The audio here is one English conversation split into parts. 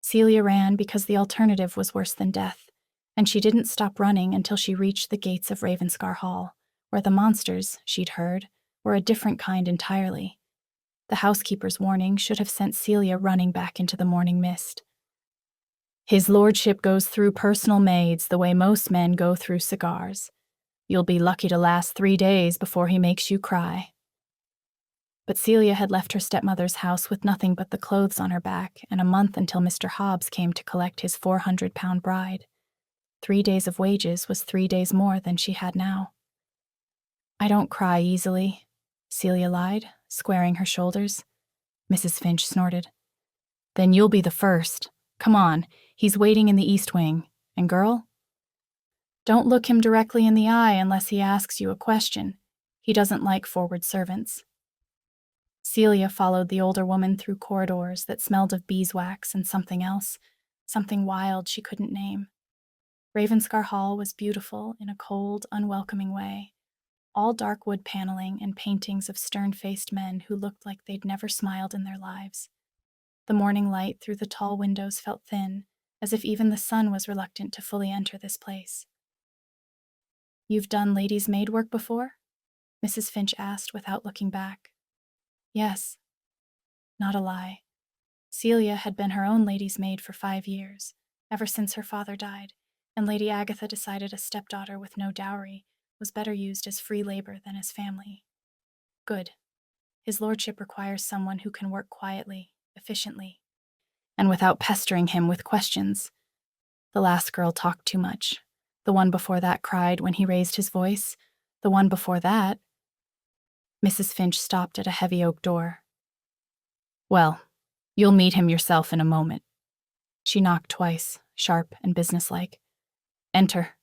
Celia ran because the alternative was worse than death, and she didn't stop running until she reached the gates of Ravenscar Hall, where the monsters, she'd heard, were a different kind entirely. The housekeeper's warning should have sent Celia running back into the morning mist. His lordship goes through personal maids the way most men go through cigars. You'll be lucky to last 3 days before he makes you cry. But Celia had left her stepmother's house with nothing but the clothes on her back and a month until Mr. Hobbs came to collect his £400 bride. 3 days of wages was 3 days more than she had now. I don't cry easily, Celia lied, squaring her shoulders. Mrs. Finch snorted. Then you'll be the first. Come on, he's waiting in the east wing. And girl? Don't look him directly in the eye unless he asks you a question. He doesn't like forward servants. Celia followed the older woman through corridors that smelled of beeswax and something else, something wild she couldn't name. Ravenscar Hall was beautiful in a cold, unwelcoming way, all dark wood paneling and paintings of stern-faced men who looked like they'd never smiled in their lives. The morning light through the tall windows felt thin, as if even the sun was reluctant to fully enter this place. You've done ladies' maid work before? Mrs. Finch asked without looking back. Yes. Not a lie. Celia had been her own lady's maid for 5 years, ever since her father died, and Lady Agatha decided a stepdaughter with no dowry was better used as free labor than as family. Good. His lordship requires someone who can work quietly, efficiently, and without pestering him with questions. The last girl talked too much. The one before that cried when he raised his voice. The one before that... Mrs. Finch stopped at a heavy oak door. Well, you'll meet him yourself in a moment. She knocked twice, sharp and businesslike. Enter.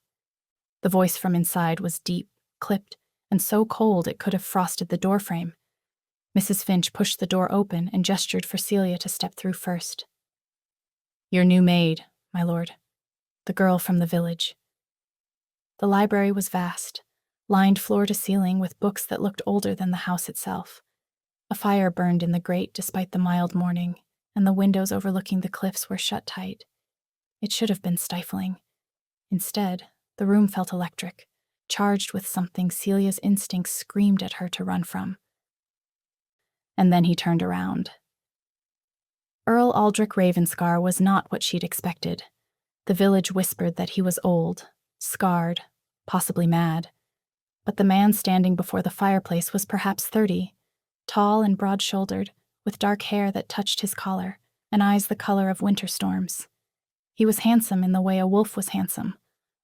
The voice from inside was deep, clipped, and so cold it could have frosted the doorframe. Mrs. Finch pushed the door open and gestured for Celia to step through first. Your new maid, my lord. The girl from the village. The library was vast, lined floor to ceiling with books that looked older than the house itself. A fire burned in the grate despite the mild morning, and the windows overlooking the cliffs were shut tight. It should have been stifling. Instead, the room felt electric, charged with something Celia's instincts screamed at her to run from. And then he turned around. Earl Aldrich Ravenscar was not what she'd expected. The village whispered that he was old, scarred, possibly mad. But the man standing before the fireplace was perhaps 30, tall and broad-shouldered, with dark hair that touched his collar, and eyes the color of winter storms. He was handsome in the way a wolf was handsome,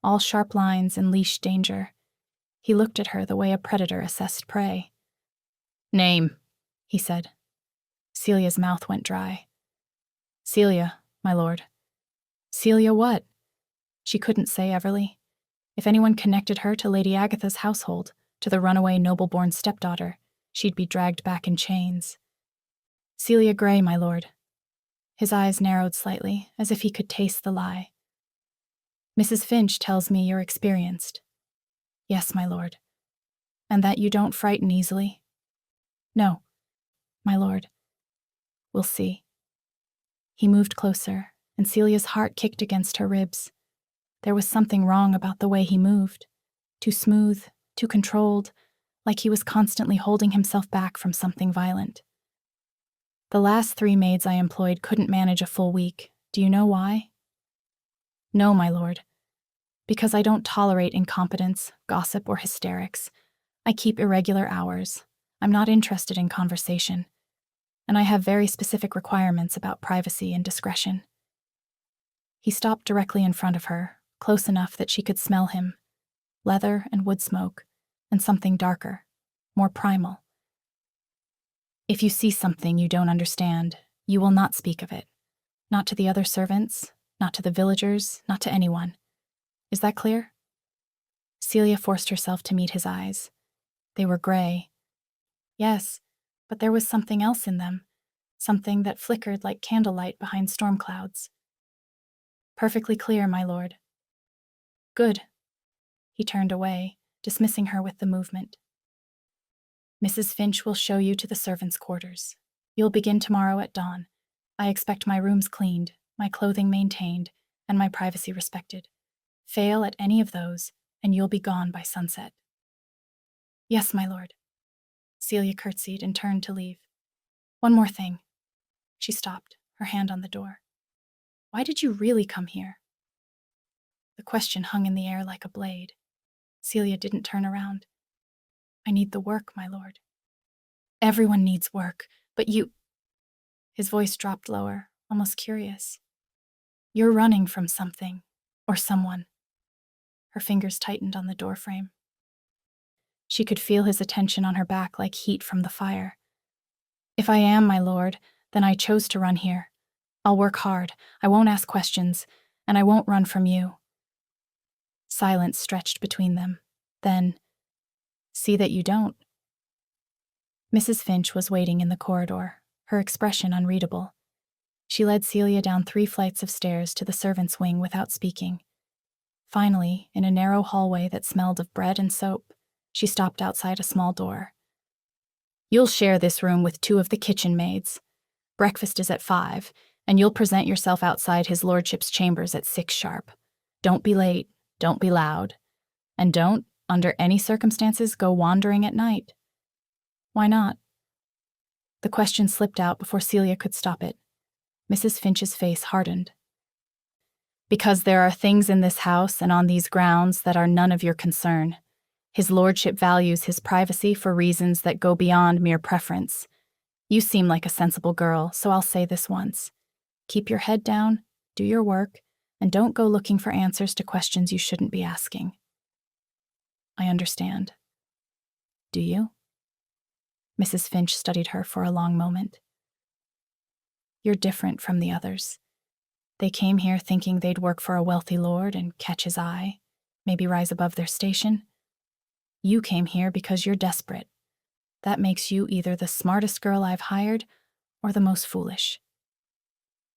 all sharp lines and leashed danger. He looked at her the way a predator assessed prey. Name, he said. Celia's mouth went dry. Celia, my lord. Celia what? She couldn't say Everly. If anyone connected her to Lady Agatha's household, to the runaway noble-born stepdaughter, she'd be dragged back in chains. Celia Grey, my lord. His eyes narrowed slightly, as if he could taste the lie. Mrs. Finch tells me you're experienced. Yes, my lord. And that you don't frighten easily? No, my lord. We'll see. He moved closer, and Celia's heart kicked against her ribs. There was something wrong about the way he moved. Too smooth, too controlled, like he was constantly holding himself back from something violent. The last 3 maids I employed couldn't manage a full week. Do you know why? No, my lord. Because I don't tolerate incompetence, gossip, or hysterics. I keep irregular hours. I'm not interested in conversation. And I have very specific requirements about privacy and discretion. He stopped directly in front of her, close enough that she could smell him. Leather and wood smoke, and something darker, more primal. If you see something you don't understand, you will not speak of it. Not to the other servants, not to the villagers, not to anyone. Is that clear? Celia forced herself to meet his eyes. They were gray. Yes, but there was something else in them, something that flickered like candlelight behind storm clouds. Perfectly clear, my lord. Good. He turned away, dismissing her with the movement. Mrs. Finch will show you to the servants' quarters. You'll begin tomorrow at dawn. I expect my rooms cleaned, my clothing maintained, and my privacy respected. Fail at any of those, and you'll be gone by sunset." "Yes, my lord." Celia curtsied and turned to leave. "One more thing." She stopped, her hand on the door. "Why did you really come here?" The question hung in the air like a blade. Celia didn't turn around. "I need the work, my lord." "Everyone needs work, but you—" His voice dropped lower, almost curious. "You're running from something, or someone." Her fingers tightened on the doorframe. She could feel his attention on her back like heat from the fire. "If I am, my lord, then I chose to run here. I'll work hard, I won't ask questions, and I won't run from you." Silence stretched between them. Then, "See that you don't." Mrs. Finch was waiting in the corridor, her expression unreadable. She led Celia down 3 flights of stairs to the servants' wing without speaking. Finally, in a narrow hallway that smelled of bread and soap, she stopped outside a small door. "You'll share this room with 2 of the kitchen maids. Breakfast is at 5, and you'll present yourself outside his lordship's chambers at 6 sharp. Don't be late, don't be loud, and don't, under any circumstances, go wandering at night." "Why not?" The question slipped out before Celia could stop it. Mrs. Finch's face hardened. "Because there are things in this house and on these grounds that are none of your concern. His lordship values his privacy for reasons that go beyond mere preference. You seem like a sensible girl, so I'll say this once. Keep your head down, do your work, and don't go looking for answers to questions you shouldn't be asking." "I understand." "Do you?" Mrs. Finch studied her for a long moment. "You're different from the others. They came here thinking they'd work for a wealthy lord and catch his eye, maybe rise above their station. You came here because you're desperate. That makes you either the smartest girl I've hired or the most foolish."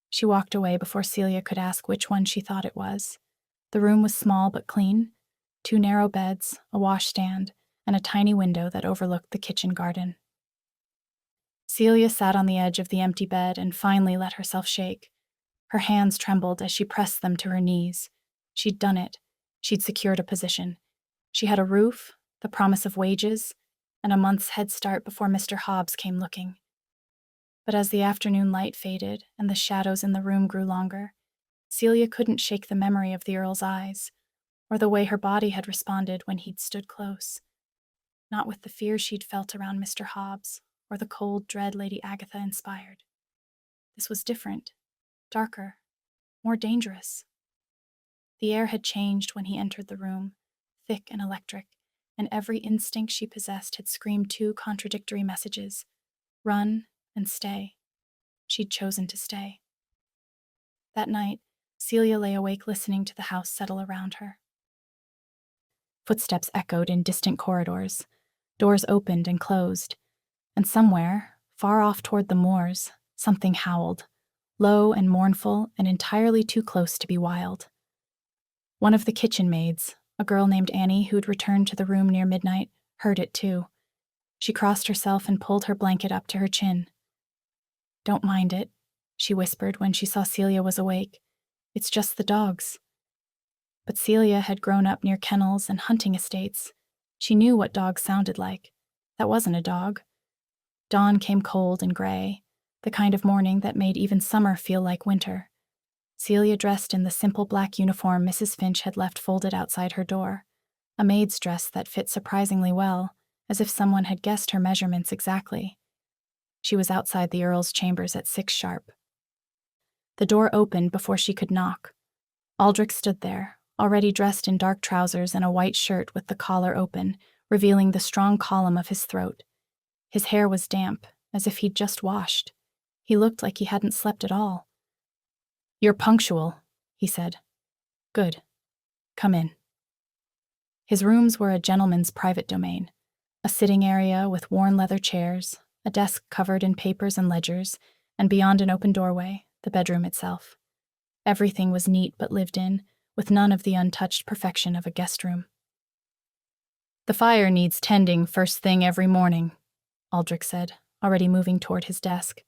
She walked away before Celia could ask which one she thought it was. The room was small but clean, 2 narrow beds, a washstand, and a tiny window that overlooked the kitchen garden. Celia sat on the edge of the empty bed and finally let herself shake. Her hands trembled as she pressed them to her knees. She'd done it. She'd secured a position. She had a roof, the promise of wages, and a month's head start before Mr. Hobbs came looking. But as the afternoon light faded and the shadows in the room grew longer, Celia couldn't shake the memory of the Earl's eyes, or the way her body had responded when he'd stood close. Not with the fear she'd felt around Mr. Hobbs, or the cold dread Lady Agatha inspired. This was different, darker, more dangerous. The air had changed when he entered the room, thick and electric, and every instinct she possessed had screamed 2 contradictory messages: run and stay. She'd chosen to stay. That night, Celia lay awake listening to the house settle around her. Footsteps echoed in distant corridors. Doors opened and closed. And somewhere, far off toward the moors, something howled, low and mournful and entirely too close to be wild. One of the kitchen maids, a girl named Annie who'd returned to the room near midnight, heard it too. She crossed herself and pulled her blanket up to her chin. "Don't mind it," she whispered when she saw Celia was awake. "It's just the dogs." But Celia had grown up near kennels and hunting estates. She knew what dogs sounded like. That wasn't a dog. Dawn came cold and gray, the kind of morning that made even summer feel like winter. Celia dressed in the simple black uniform Mrs. Finch had left folded outside her door, a maid's dress that fit surprisingly well, as if someone had guessed her measurements exactly. She was outside the Earl's chambers at 6 sharp. The door opened before she could knock. Aldrich stood there, already dressed in dark trousers and a white shirt with the collar open, revealing the strong column of his throat. His hair was damp, as if he'd just washed. He looked like he hadn't slept at all. "You're punctual," he said. "Good. Come in." His rooms were a gentleman's private domain, a sitting area with worn leather chairs, a desk covered in papers and ledgers, and beyond an open doorway, the bedroom itself. Everything was neat but lived in, with none of the untouched perfection of a guest room. "The fire needs tending first thing every morning," Aldrich said, already moving toward his desk.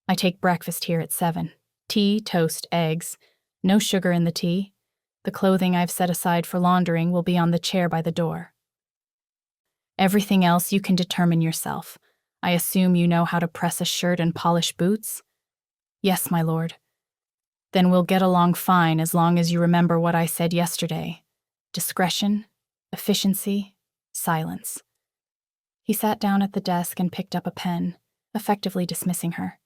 "I take breakfast here at 7. Tea, toast, eggs. No sugar in the tea. The clothing I've set aside for laundering will be on the chair by the door. Everything else you can determine yourself. I assume you know how to press a shirt and polish boots? Yes, my lord. Then we'll get along fine as long as you remember what I said yesterday. Discretion, efficiency, silence. He sat down at the desk and picked up a pen, effectively dismissing her.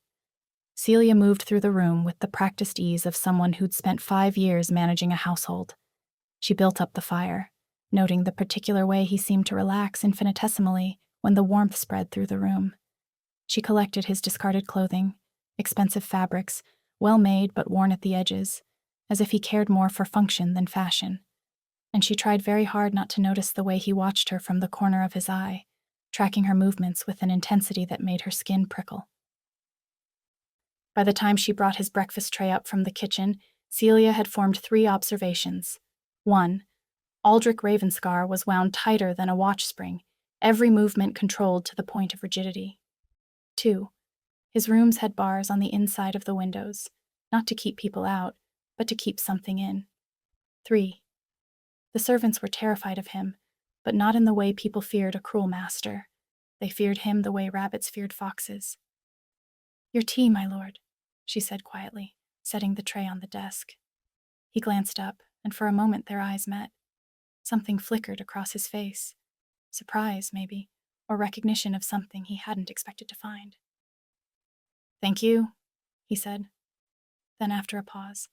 Celia moved through the room with the practiced ease of someone who'd spent 5 years managing a household. She built up the fire, noting the particular way he seemed to relax infinitesimally when the warmth spread through the room. She collected his discarded clothing, expensive fabrics, well made but worn at the edges, as if he cared more for function than fashion. And she tried very hard not to notice the way he watched her from the corner of his eye, tracking her movements with an intensity that made her skin prickle. By the time she brought his breakfast tray up from the kitchen, Celia had formed 3 observations. 1. Aldrich Ravenscar was wound tighter than a watch spring, every movement controlled to the point of rigidity. 2. His rooms had bars on the inside of the windows, not to keep people out, but to keep something in. 3. The servants were terrified of him, but not in the way people feared a cruel master. They feared him the way rabbits feared foxes. "Your tea, my lord," she said quietly, setting the tray on the desk. He glanced up, and for a moment their eyes met. Something flickered across his face. Surprise, maybe, or recognition of something he hadn't expected to find. "Thank you," he said. Then after a pause,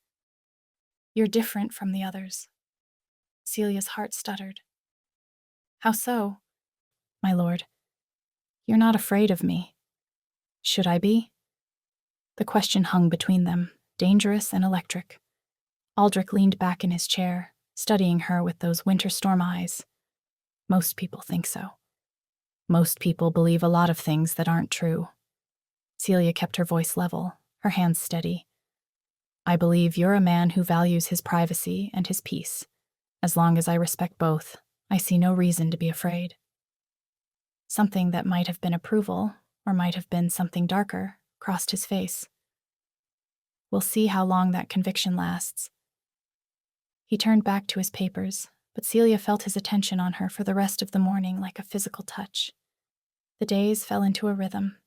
"You're different from the others." Celia's heart stuttered. "How so?" "My lord, you're not afraid of me. Should I be?" The question hung between them, dangerous and electric. Aldrich leaned back in his chair, studying her with those winter storm eyes. "Most people think so. Most people believe a lot of things that aren't true." Celia kept her voice level, her hands steady. "I believe you're a man who values his privacy and his peace. As long as I respect both, I see no reason to be afraid." Something that might have been approval, or might have been something darker, crossed his face. We'll see how long that conviction lasts. He turned back to his papers, but Celia felt his attention on her for the rest of the morning like a physical touch. The days fell into a rhythm.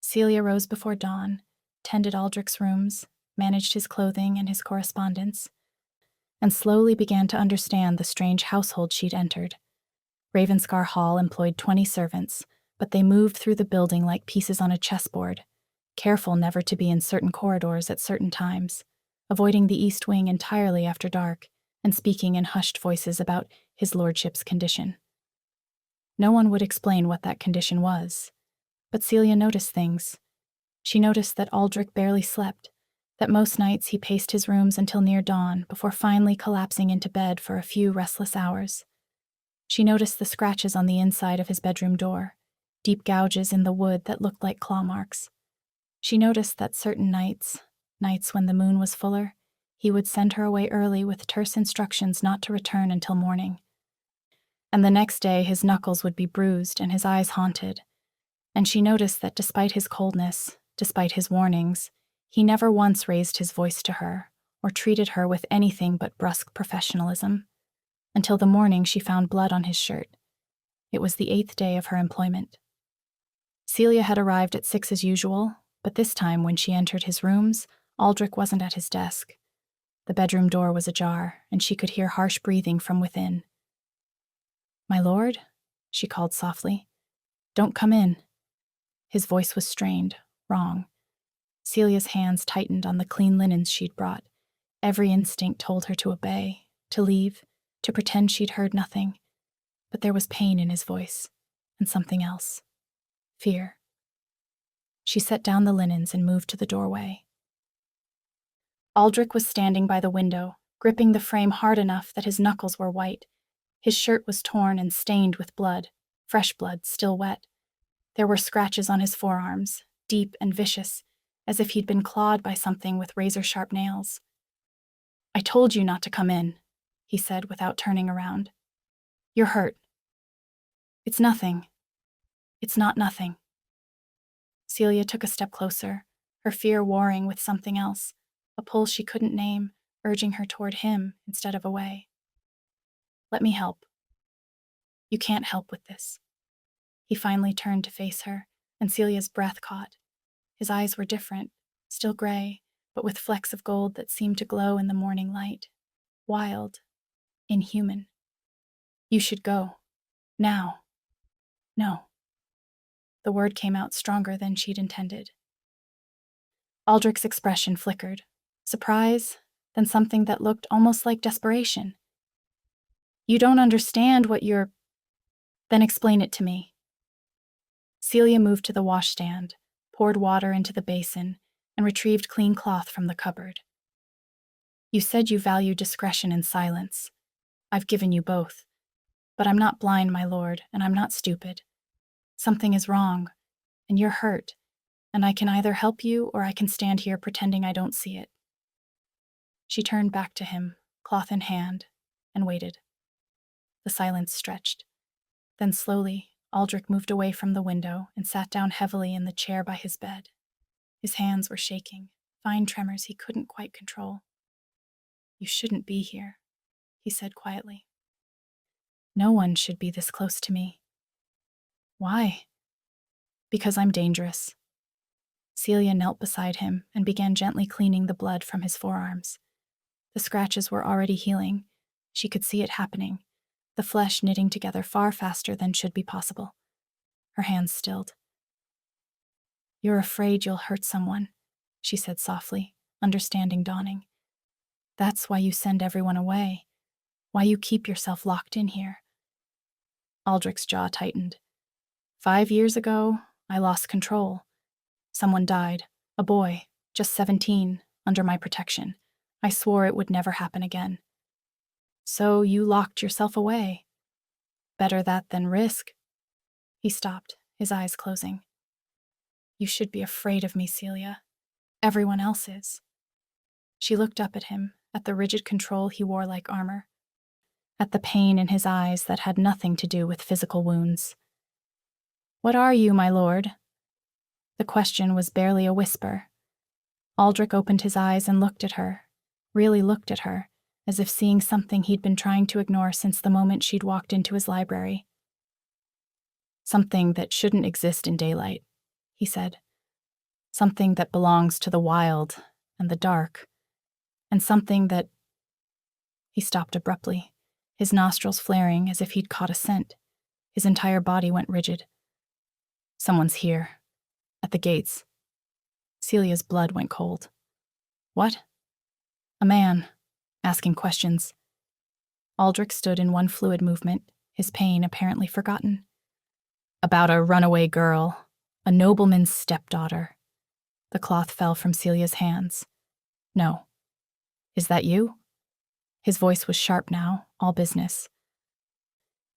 Celia rose before dawn, tended Aldrich's rooms, managed his clothing and his correspondence, and slowly began to understand the strange household she'd entered. Ravenscar Hall employed 20 servants, but they moved through the building like pieces on a chessboard, careful never to be in certain corridors at certain times, avoiding the East Wing entirely after dark, and speaking in hushed voices about his lordship's condition. No one would explain what that condition was, but Celia noticed things. She noticed that Aldrich barely slept, that most nights he paced his rooms until near dawn before finally collapsing into bed for a few restless hours. She noticed the scratches on the inside of his bedroom door, deep gouges in the wood that looked like claw marks. She noticed that certain nights when the moon was fuller, he would send her away early with terse instructions not to return until morning. And the next day his knuckles would be bruised and his eyes haunted. And she noticed that despite his coldness, despite his warnings, he never once raised his voice to her or treated her with anything but brusque professionalism. Until the morning she found blood on his shirt. It was the 8th day of her employment. Celia had arrived at 6 as usual, but this time when she entered his rooms, Aldrich wasn't at his desk. The bedroom door was ajar, and she could hear harsh breathing from within. "My lord?" she called softly. "Don't come in." His voice was strained, wrong. Celia's hands tightened on the clean linens she'd brought. Every instinct told her to obey, to leave, to pretend she'd heard nothing. But there was pain in his voice, and something else. Fear. She set down the linens and moved to the doorway. Aldrich was standing by the window, gripping the frame hard enough that his knuckles were white. His shirt was torn and stained with blood, fresh blood, still wet. There were scratches on his forearms, deep and vicious, as if he'd been clawed by something with razor-sharp nails. "I told you not to come in," he said without turning around. "You're hurt." "It's nothing. It's not nothing." Celia took a step closer, her fear warring with something else, a pull she couldn't name, urging her toward him instead of away. "Let me help." "You can't help with this." He finally turned to face her, and Celia's breath caught. His eyes were different, still gray, but with flecks of gold that seemed to glow in the morning light. Wild, inhuman. "You should go. Now." "No." The word came out stronger than she'd intended. Aldrich's expression flickered. Surprise, then something that looked almost like desperation. "You don't understand what you're—" "Then explain it to me." Celia moved to the washstand, poured water into the basin, and retrieved clean cloth from the cupboard. "You said you value discretion and silence. I've given you both. But I'm not blind, my lord, and I'm not stupid. Something is wrong, and you're hurt, and I can either help you or I can stand here pretending I don't see it." She turned back to him, cloth in hand, and waited. The silence stretched. Then slowly, Aldrich moved away from the window and sat down heavily in the chair by his bed. His hands were shaking, fine tremors he couldn't quite control. "You shouldn't be here," he said quietly. "No one should be this close to me." "Why?" "Because I'm dangerous." Celia knelt beside him and began gently cleaning the blood from his forearms. The scratches were already healing. She could see it happening, the flesh knitting together far faster than should be possible. Her hands stilled. "You're afraid you'll hurt someone," she said softly, understanding dawning. "That's why you send everyone away, why you keep yourself locked in here." Aldrich's jaw tightened. 5 years ago, I lost control. Someone died, a boy, just 17, under my protection. I swore it would never happen again. "So you locked yourself away. Better that than risk." He stopped, his eyes closing. "You should be afraid of me, Celia. Everyone else is." She looked up at him, at the rigid control he wore like armor, at the pain in his eyes that had nothing to do with physical wounds. "What are you, my lord?" The question was barely a whisper. Aldrich opened his eyes and looked at her, really looked at her, as if seeing something he'd been trying to ignore since the moment she'd walked into his library. "Something that shouldn't exist in daylight," he said. "Something that belongs to the wild and the dark, and something that—" He stopped abruptly, his nostrils flaring as if he'd caught a scent. His entire body went rigid. "Someone's here. At the gates." Celia's blood went cold. "What?" "A man. Asking questions." Aldrich stood in one fluid movement, his pain apparently forgotten. "About a runaway girl, a nobleman's stepdaughter." The cloth fell from Celia's hands. "No." "Is that you?" His voice was sharp now, all business.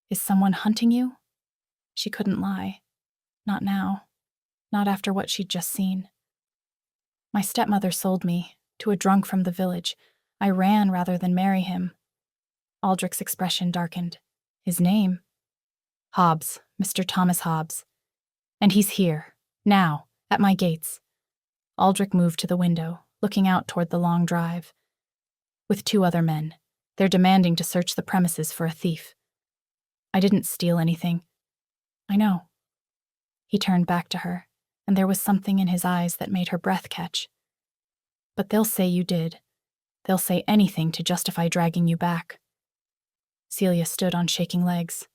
"Is someone hunting you?" She couldn't lie. Not now. Not after what she'd just seen. "My stepmother sold me, to a drunk from the village. I ran rather than marry him." Aldrich's expression darkened. "His name?" "Hobbs, Mr. Thomas Hobbs. And he's here, now, at my gates." Aldrich moved to the window, looking out toward the long drive. "With 2 other men. They're demanding to search the premises for a thief." "I didn't steal anything." "I know." He turned back to her, and there was something in his eyes that made her breath catch. "But they'll say you did. They'll say anything to justify dragging you back." Celia stood on shaking legs.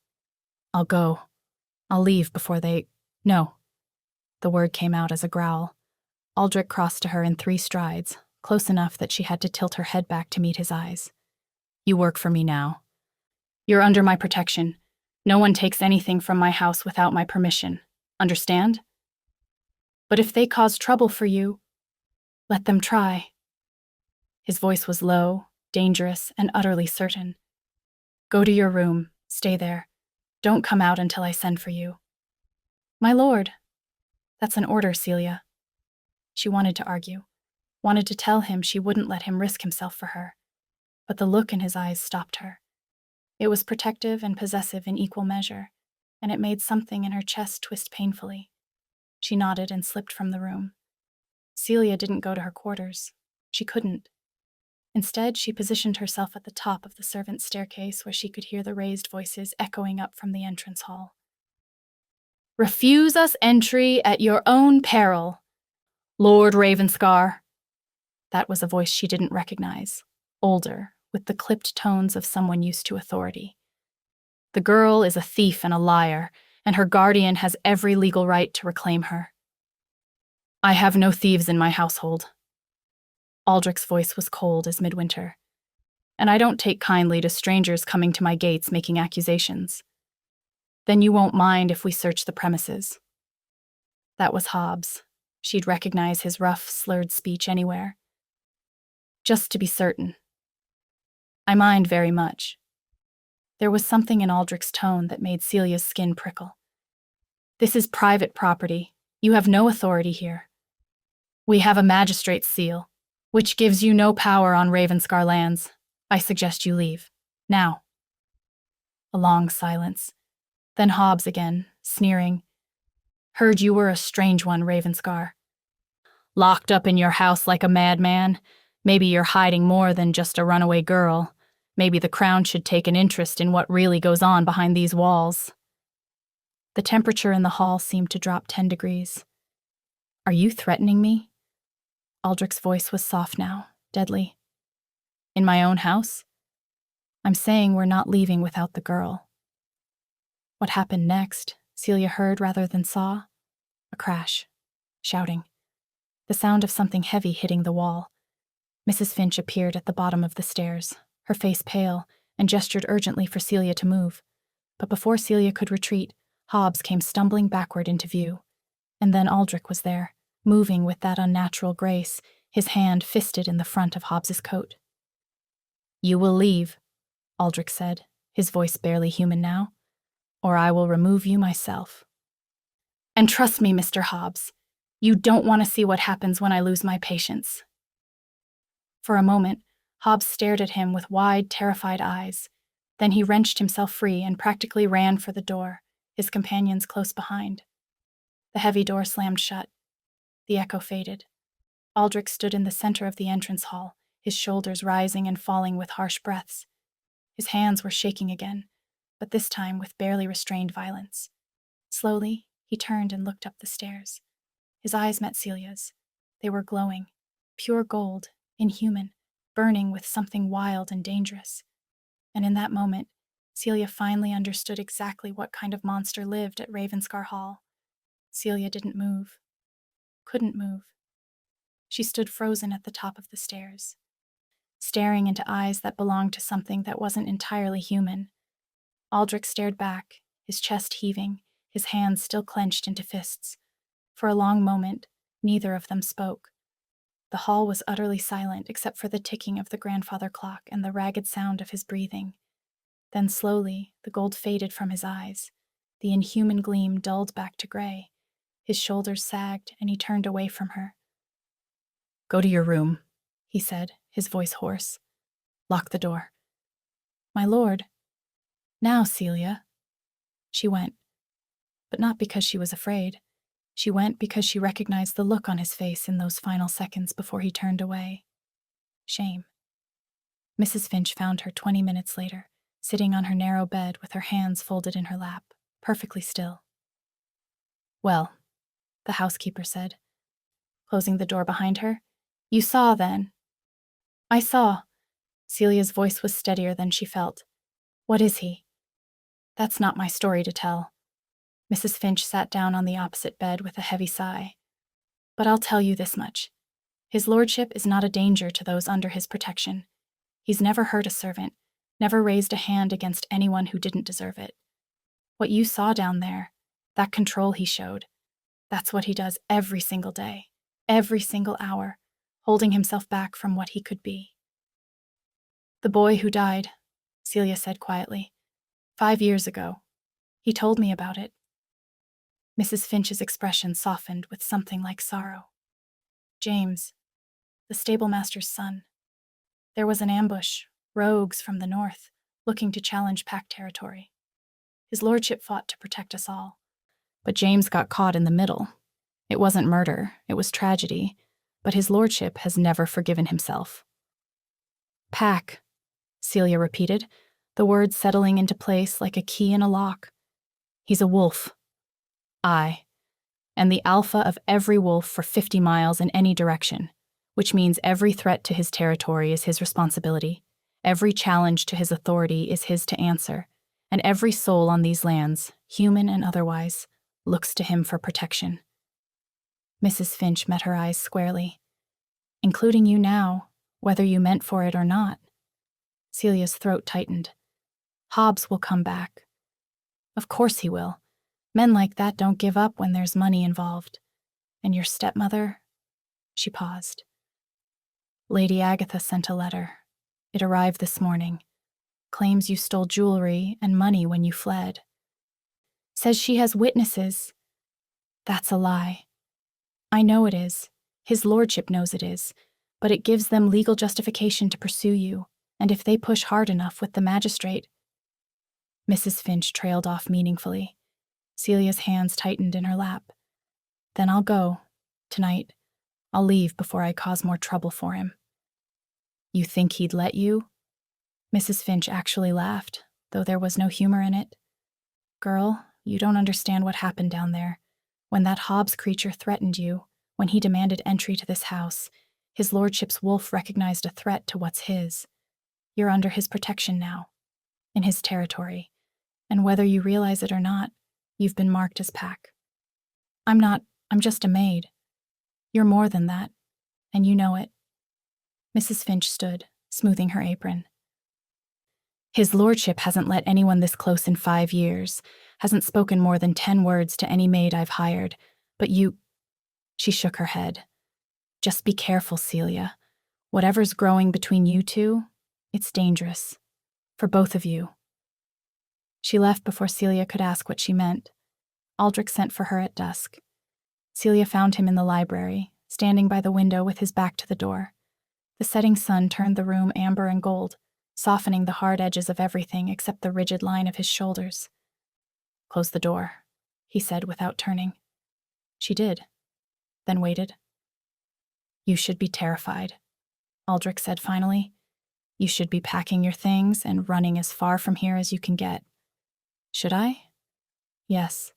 "I'll go. I'll leave before they—" "No." The word came out as a growl. Aldrich crossed to her in 3 strides, close enough that she had to tilt her head back to meet his eyes. "You work for me now. You're under my protection. No one takes anything from my house without my permission. Understand? But if they cause trouble for you, let them try." His voice was low, dangerous, and utterly certain. "Go to your room. Stay there. Don't come out until I send for you." "My lord." "That's an order, Celia." She wanted to argue, wanted to tell him she wouldn't let him risk himself for her. But the look in his eyes stopped her. It was protective and possessive in equal measure, and it made something in her chest twist painfully. She nodded and slipped from the room. Celia didn't go to her quarters. She couldn't. Instead, she positioned herself at the top of the servants' staircase where she could hear the raised voices echoing up from the entrance hall. "Refuse us entry at your own peril, Lord Ravenscar." That was a voice she didn't recognize, older, with the clipped tones of someone used to authority. "The girl is a thief and a liar, and her guardian has every legal right to reclaim her." "I have no thieves in my household." Aldrich's voice was cold as midwinter. "And I don't take kindly to strangers coming to my gates making accusations." "Then you won't mind if we search the premises." That was Hobbs. She'd recognize his rough, slurred speech anywhere. "Just to be certain." "I mind very much." There was something in Aldrich's tone that made Celia's skin prickle. "This is private property. You have no authority here. We have a magistrate's seal, which gives you no power on Ravenscar lands. I suggest you leave. Now." A long silence. Then Hobbs again, sneering. "Heard you were a strange one, Ravenscar. Locked up in your house like a madman. Maybe you're hiding more than just a runaway girl. Maybe the crown should take an interest in what really goes on behind these walls." The temperature in the hall seemed to drop 10 degrees. "Are you threatening me?" Aldrich's voice was soft now, deadly. "In my own house? I'm saying we're not leaving without the girl." What happened next, Celia heard rather than saw. A crash. Shouting. The sound of something heavy hitting the wall. Mrs. Finch appeared at the bottom of the stairs, her face pale, and gestured urgently for Celia to move. But before Celia could retreat, Hobbs came stumbling backward into view. And then Aldrich was there, moving with that unnatural grace, his hand fisted in the front of Hobbs's coat. "You will leave," Aldrich said, his voice barely human now, "or I will remove you myself. And trust me, Mr. Hobbs, you don't want to see what happens when I lose my patience." For a moment, Hobbs stared at him with wide, terrified eyes. Then he wrenched himself free and practically ran for the door, his companions close behind. The heavy door slammed shut. The echo faded. Aldrich stood in the center of the entrance hall, his shoulders rising and falling with harsh breaths. His hands were shaking again, but this time with barely restrained violence. Slowly, he turned and looked up the stairs. His eyes met Celia's. They were glowing, pure gold, inhuman, burning with something wild and dangerous. And in that moment, Celia finally understood exactly what kind of monster lived at Ravenscar Hall. Celia didn't move. Couldn't move. She stood frozen at the top of the stairs, staring into eyes that belonged to something that wasn't entirely human. Aldrich stared back, his chest heaving, his hands still clenched into fists. For a long moment, neither of them spoke. The hall was utterly silent except for the ticking of the grandfather clock and the ragged sound of his breathing. Then slowly, the gold faded from his eyes. The inhuman gleam dulled back to gray. His shoulders sagged, and he turned away from her. "Go to your room," he said, his voice hoarse. "Lock the door." "My lord." "Now, Celia." She went. But not because she was afraid. She went because she recognized the look on his face in those final seconds before he turned away. Shame. Mrs. Finch found her 20 minutes later, sitting on her narrow bed with her hands folded in her lap, perfectly still. "Well," the housekeeper said, closing the door behind her, "you saw, then?" "I saw." Celia's voice was steadier than she felt. "What is he?" "That's not my story to tell." Mrs. Finch sat down on the opposite bed with a heavy sigh. "But I'll tell you this much. His lordship is not a danger to those under his protection. He's never hurt a servant, never raised a hand against anyone who didn't deserve it. What you saw down there, that control he showed, that's what he does every single day, every single hour, holding himself back from what he could be." "The boy who died," Celia said quietly, 5 years ago. He told me about it." Mrs. Finch's expression softened with something like sorrow. "James, the stablemaster's son. There was an ambush, rogues from the north, looking to challenge pack territory. His lordship fought to protect us all. But James got caught in the middle. It wasn't murder, it was tragedy. but his lordship has never forgiven himself. Pack, Celia repeated, the words settling into place like a key in a lock. He's a wolf. I. And the alpha of every wolf for 50 miles in any direction, which means every threat to his territory is his responsibility, every challenge to his authority is his to answer, and every soul on these lands, human and otherwise, looks to him for protection. Mrs. Finch met her eyes squarely. Including you now, whether you meant for it or not. Celia's throat tightened. Hobbs will come back. Of course he will. Men like that don't give up when there's money involved. And your stepmother? She paused. Lady Agatha sent a letter. It arrived this morning. Claims you stole jewelry and money when you fled. Says she has witnesses. That's a lie. I know it is. His lordship knows it is. But it gives them legal justification to pursue you, and if they push hard enough with the magistrate. Mrs. Finch trailed off meaningfully. Celia's hands tightened in her lap. Then I'll go. Tonight. I'll leave before I cause more trouble for him. You think he'd let you? Mrs. Finch actually laughed, though there was no humor in it. Girl, you don't understand what happened down there. When that Hobbs creature threatened you, when he demanded entry to this house, his lordship's wolf recognized a threat to what's his. You're under his protection now, in his territory, and whether you realize it or not, you've been marked as Pack. I'm just a maid. You're more than that, and you know it. Mrs. Finch stood, smoothing her apron. His lordship hasn't let anyone this close in 5 years, hasn't spoken more than 10 words to any maid I've hired, but you— She shook her head. Just be careful, Celia. Whatever's growing between you two, it's dangerous. For both of you. She left before Celia could ask what she meant. Aldrich sent for her at dusk. Celia found him in the library, standing by the window with his back to the door. The setting sun turned the room amber and gold, softening the hard edges of everything except the rigid line of his shoulders. Close the door, he said without turning. She did, then waited. You should be terrified, Aldrich said finally. You should be packing your things and running as far from here as you can get. Should I? Yes.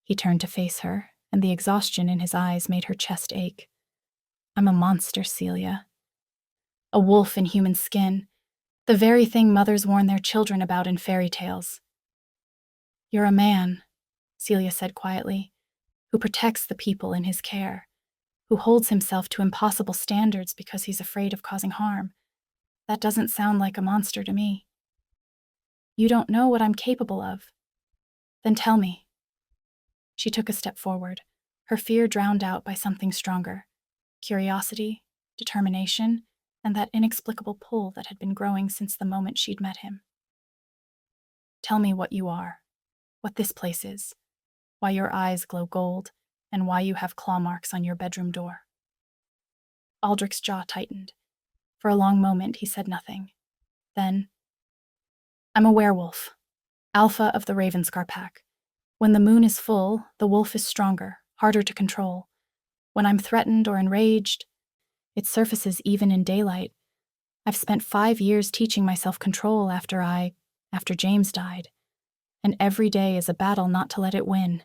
He turned to face her, and the exhaustion in his eyes made her chest ache. I'm a monster, Celia. A wolf in human skin, the very thing mothers warn their children about in fairy tales. You're a man, Celia said quietly, who protects the people in his care, who holds himself to impossible standards because he's afraid of causing harm. That doesn't sound like a monster to me. You don't know what I'm capable of. Then tell me. She took a step forward, her fear drowned out by something stronger. Curiosity, determination, and that inexplicable pull that had been growing since the moment she'd met him. Tell me what you are, what this place is, why your eyes glow gold, and why you have claw marks on your bedroom door. Aldrich's jaw tightened. For a long moment, he said nothing. Then, I'm a werewolf, alpha of the Ravenscar pack. When the moon is full, the wolf is stronger, harder to control. When I'm threatened or enraged, it surfaces even in daylight. I've spent 5 years teaching myself control after James died, and every day is a battle not to let it win.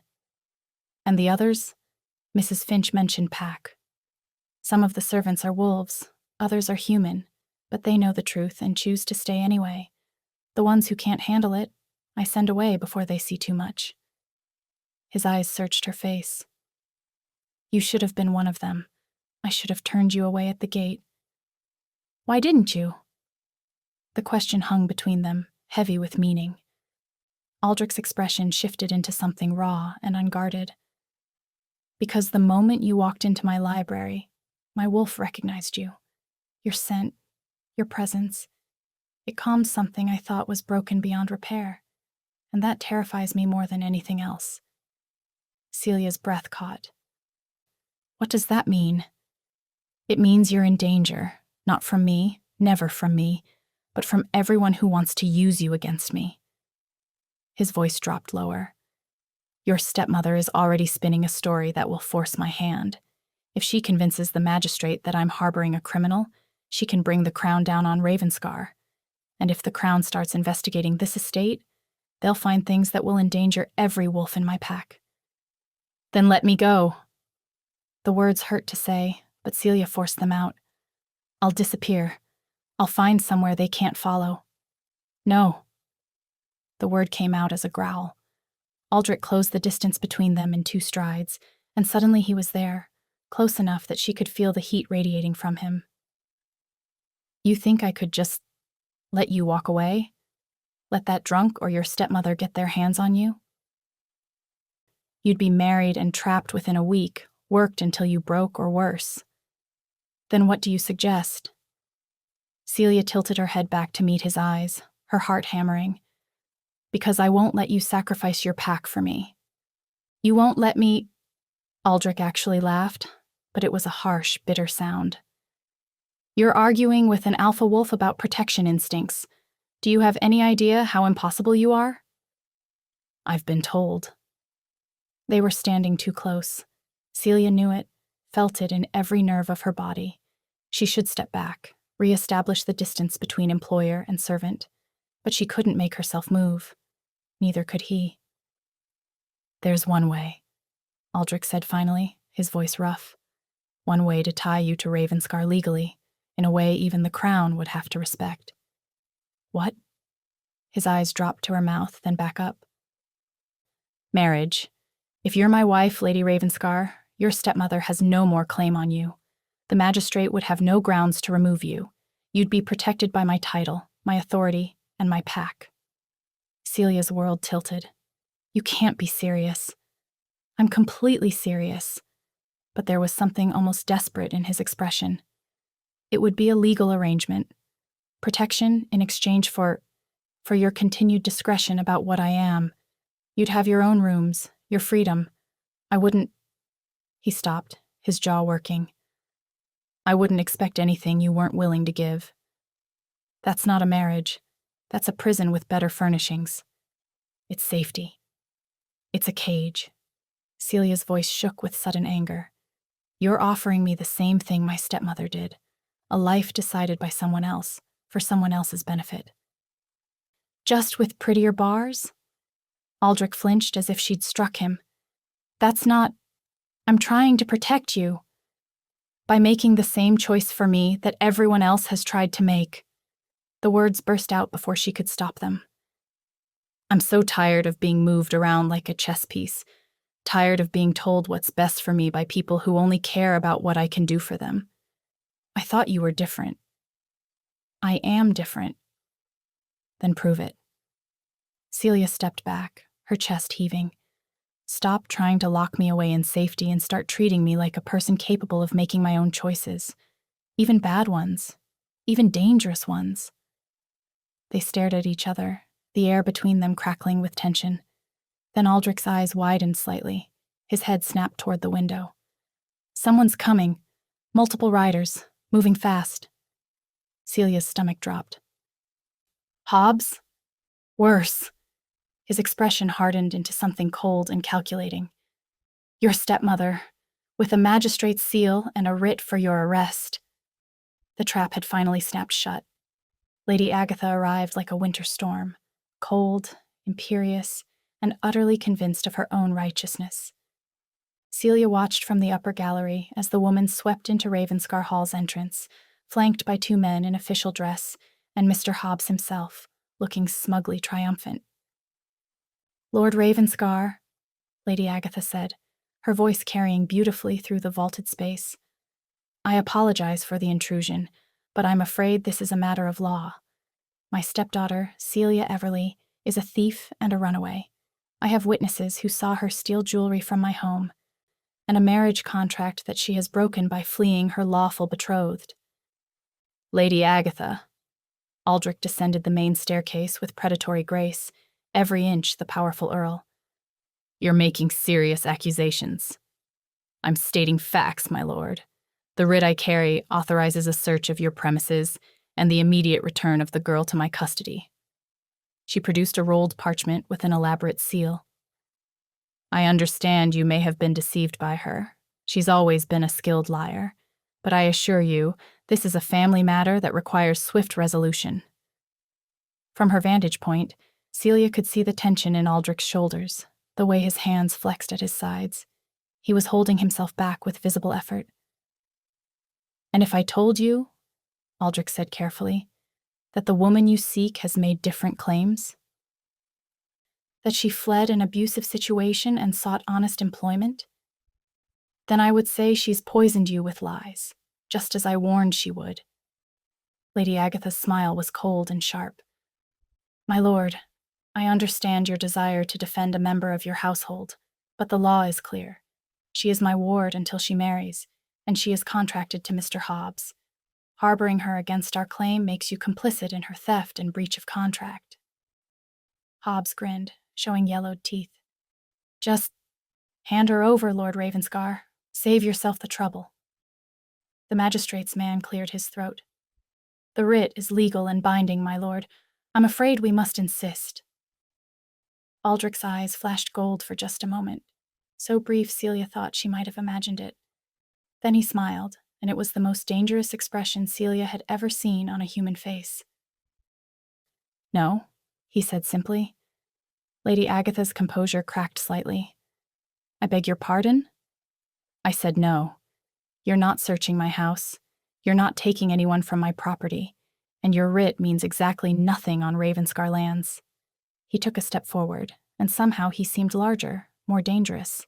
And the others? Mrs. Finch mentioned Pack. Some of the servants are wolves, others are human, but they know the truth and choose to stay anyway. The ones who can't handle it, I send away before they see too much. His eyes searched her face. You should have been one of them. I should have turned you away at the gate. Why didn't you? The question hung between them, heavy with meaning. Aldrich's expression shifted into something raw and unguarded. Because the moment you walked into my library, my wolf recognized you. Your scent, your presence. It calmed something I thought was broken beyond repair, and that terrifies me more than anything else. Celia's breath caught. What does that mean? It means you're in danger, not from me, never from me, but from everyone who wants to use you against me. His voice dropped lower. Your stepmother is already spinning a story that will force my hand. If she convinces the magistrate that I'm harboring a criminal, she can bring the crown down on Ravenscar. And if the crown starts investigating this estate, they'll find things that will endanger every wolf in my pack. Then let me go. The words hurt to say, but Celia forced them out. I'll disappear. I'll find somewhere they can't follow. No. The word came out as a growl. Aldrich closed the distance between them in 2 strides, and suddenly he was there, close enough that she could feel the heat radiating from him. You think I could just let you walk away? Let that drunk or your stepmother get their hands on you? You'd be married and trapped within a week, worked until you broke or worse. Then what do you suggest? Celia tilted her head back to meet his eyes, her heart hammering. Because I won't let you sacrifice your pack for me. You won't let me... Aldrich actually laughed, but it was a harsh, bitter sound. You're arguing with an alpha wolf about protection instincts. Do you have any idea how impossible you are? I've been told. They were standing too close. Celia knew it, felt it in every nerve of her body. She should step back, re-establish the distance between employer and servant. But she couldn't make herself move. Neither could he. There's one way, Aldrich said finally, his voice rough. One way to tie you to Ravenscar legally, in a way even the crown would have to respect. What? His eyes dropped to her mouth, then back up. Marriage. If you're my wife, Lady Ravenscar, your stepmother has no more claim on you. The magistrate would have no grounds to remove you. You'd be protected by my title, my authority, and my pack. Celia's world tilted. You can't be serious. I'm completely serious. But there was something almost desperate in his expression. It would be a legal arrangement. Protection in exchange for your continued discretion about what I am. You'd have your own rooms, your freedom. I wouldn't... He stopped, his jaw working. I wouldn't expect anything you weren't willing to give. That's not a marriage. That's a prison with better furnishings. It's safety. It's a cage. Celia's voice shook with sudden anger. You're offering me the same thing my stepmother did. A life decided by someone else, for someone else's benefit. Just with prettier bars? Aldrich flinched as if she'd struck him. That's not... I'm trying to protect you. By making the same choice for me that everyone else has tried to make. The words burst out before she could stop them. I'm so tired of being moved around like a chess piece, tired of being told what's best for me by people who only care about what I can do for them. I thought you were different. I am different. Then prove it. Celia stepped back, her chest heaving. Stop trying to lock me away in safety and start treating me like a person capable of making my own choices. Even bad ones. Even dangerous ones. They stared at each other, the air between them crackling with tension. Then Aldrich's eyes widened slightly. His head snapped toward the window. Someone's coming. Multiple riders, moving fast. Celia's stomach dropped. Hobbs? Worse. His expression hardened into something cold and calculating. Your stepmother, with a magistrate's seal and a writ for your arrest. The trap had finally snapped shut. Lady Agatha arrived like a winter storm, cold, imperious, and utterly convinced of her own righteousness. Celia watched from the upper gallery as the woman swept into Ravenscar Hall's entrance, flanked by 2 men in official dress and Mr. Hobbs himself, looking smugly triumphant. Lord Ravenscar, Lady Agatha said, her voice carrying beautifully through the vaulted space. I apologize for the intrusion, but I'm afraid this is a matter of law. My stepdaughter, Celia Everleigh, is a thief and a runaway. I have witnesses who saw her steal jewelry from my home, and a marriage contract that she has broken by fleeing her lawful betrothed. Lady Agatha. Aldrich descended the main staircase with predatory grace, every inch the powerful Earl. You're making serious accusations. I'm stating facts, my lord. The writ I carry authorizes a search of your premises and the immediate return of the girl to my custody. She produced a rolled parchment with an elaborate seal. I understand you may have been deceived by her, She's always been a skilled liar, but I assure you, this is a family matter that requires swift resolution. From her vantage point, Celia could see the tension in Aldrich's shoulders, the way his hands flexed at his sides. He was holding himself back with visible effort. "And if I told you," Aldrich said carefully, "that the woman you seek has made different claims? That she fled an abusive situation and sought honest employment? Then I would say she's poisoned you with lies, just as I warned she would." Lady Agatha's smile was cold and sharp. "My lord, I understand your desire to defend a member of your household, but the law is clear. She is my ward until she marries, and she is contracted to Mr. Hobbs. Harboring her against our claim makes you complicit in her theft and breach of contract." Hobbs grinned, showing yellowed teeth. "Just hand her over, Lord Ravenscar. Save yourself the trouble." The magistrate's man cleared his throat. "The writ is legal and binding, my lord. I'm afraid we must insist." Aldrich's eyes flashed gold for just a moment, so brief Celia thought she might have imagined it. Then he smiled, and it was the most dangerous expression Celia had ever seen on a human face. "No," he said simply. Lady Agatha's composure cracked slightly. "I beg your pardon?" "I said no. You're not searching my house. You're not taking anyone from my property. And your writ means exactly nothing on Ravenscar lands." He took a step forward, and somehow he seemed larger, more dangerous.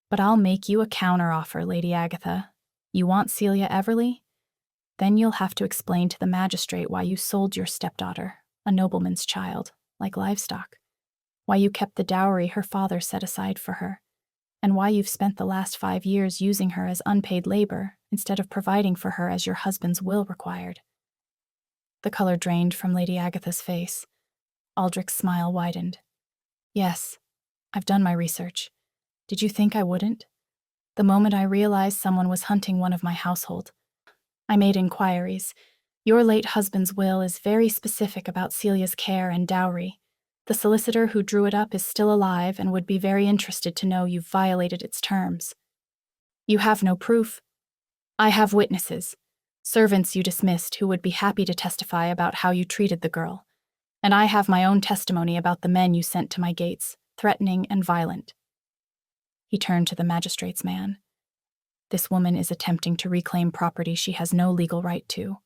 "But I'll make you a counter-offer, Lady Agatha. You want Celia Everly? Then you'll have to explain to the magistrate why you sold your stepdaughter, a nobleman's child, like livestock. Why you kept the dowry her father set aside for her, and why you've spent the last 5 years using her as unpaid labor instead of providing for her as your husband's will required." The color drained from Lady Agatha's face. Aldrich's smile widened. "Yes, I've done my research. Did you think I wouldn't? The moment I realized someone was hunting one of my household, I made inquiries. Your late husband's will is very specific about Celia's care and dowry. The solicitor who drew it up is still alive and would be very interested to know you've violated its terms. You have no proof. I have witnesses, servants you dismissed who would be happy to testify about how you treated the girl. And I have my own testimony about the men you sent to my gates, threatening and violent." He turned to the magistrate's man. "This woman is attempting to reclaim property she has no legal right to,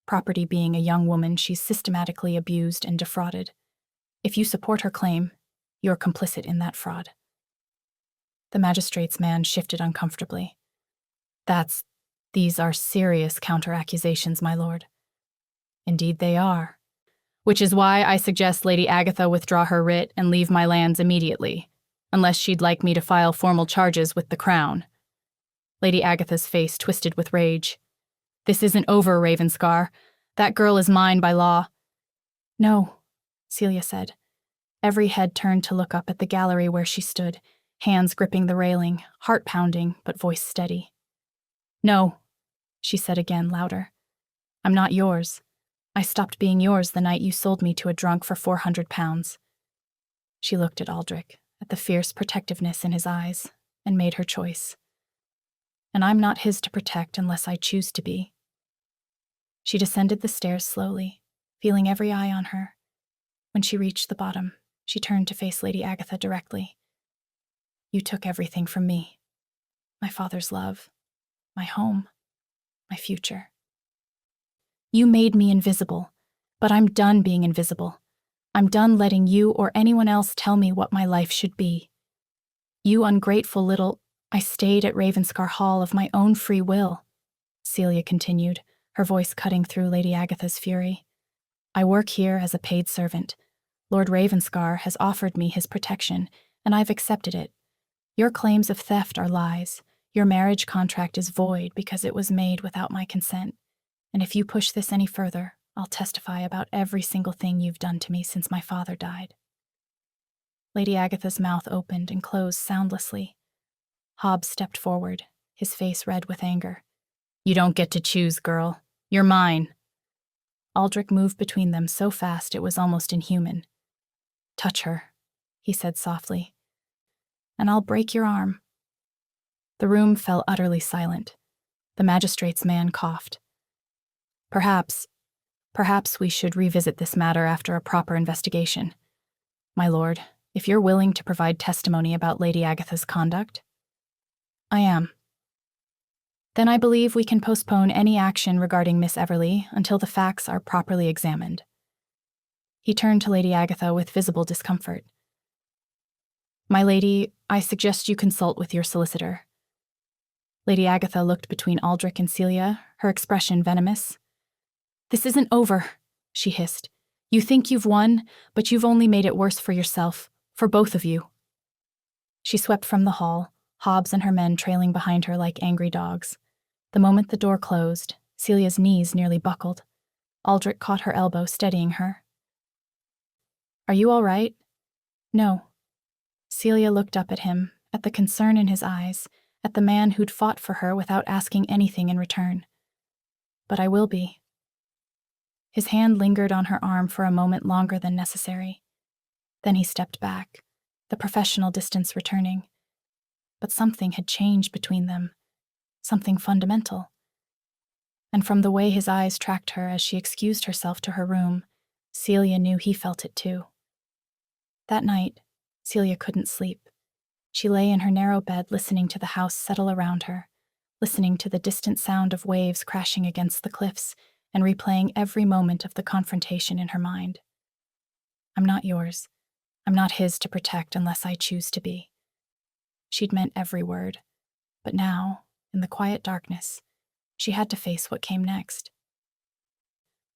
property being a young woman she's systematically abused and defrauded. If you support her claim, you're complicit in that fraud." The magistrate's man shifted uncomfortably. These are serious counter-accusations, my lord." "Indeed they are. Which is why I suggest Lady Agatha withdraw her writ and leave my lands immediately, unless she'd like me to file formal charges with the Crown." Lady Agatha's face twisted with rage. "This isn't over, Ravenscar. That girl is mine by law." "No," Celia said. Every head turned to look up at the gallery where she stood, hands gripping the railing, heart pounding, but voice steady. "No," she said again, louder. "I'm not yours. I stopped being yours the night you sold me to a drunk for 400 pounds. She looked at Aldrich, at the fierce protectiveness in his eyes, and made her choice. "And I'm not his to protect unless I choose to be." She descended the stairs slowly, feeling every eye on her. When she reached the bottom, she turned to face Lady Agatha directly. "You took everything from me. My father's love, my home, my future. You made me invisible, but I'm done being invisible. I'm done letting you or anyone else tell me what my life should be. You ungrateful little—" "I stayed at Ravenscar Hall of my own free will," Celia continued, her voice cutting through Lady Agatha's fury. "I work here as a paid servant. Lord Ravenscar has offered me his protection, and I've accepted it. Your claims of theft are lies. Your marriage contract is void because it was made without my consent. And if you push this any further, I'll testify about every single thing you've done to me since my father died." Lady Agatha's mouth opened and closed soundlessly. Hobbs stepped forward, his face red with anger. "You don't get to choose, girl. You're mine." Aldrich moved between them so fast it was almost inhuman. "Touch her," he said softly, "and I'll break your arm." The room fell utterly silent. The magistrate's man coughed. Perhaps we should revisit this matter after a proper investigation. My lord, if you're willing to provide testimony about Lady Agatha's conduct. I am. Then I believe we can postpone any action regarding Miss Everleigh until the facts are properly examined. He turned to Lady Agatha with visible discomfort. My lady, I suggest you consult with your solicitor. Lady Agatha looked between Aldrich and Celia, her expression venomous. This isn't over, she hissed. You think you've won, but you've only made it worse for yourself, for both of you. She swept from the hall, Hobbs and her men trailing behind her like angry dogs. The moment the door closed, Celia's knees nearly buckled. Aldrich caught her elbow, steadying her. Are you all right? No. Celia looked up at him, at the concern in his eyes, at the man who'd fought for her without asking anything in return. But I will be. His hand lingered on her arm for a moment longer than necessary. Then he stepped back, the professional distance returning. But something had changed between them, something fundamental. And from the way his eyes tracked her as she excused herself to her room, Celia knew he felt it too. That night, Celia couldn't sleep. She lay in her narrow bed listening to the house settle around her, listening to the distant sound of waves crashing against the cliffs and replaying every moment of the confrontation in her mind. I'm not yours. I'm not his to protect unless I choose to be. She'd meant every word, but now, in the quiet darkness, she had to face what came next.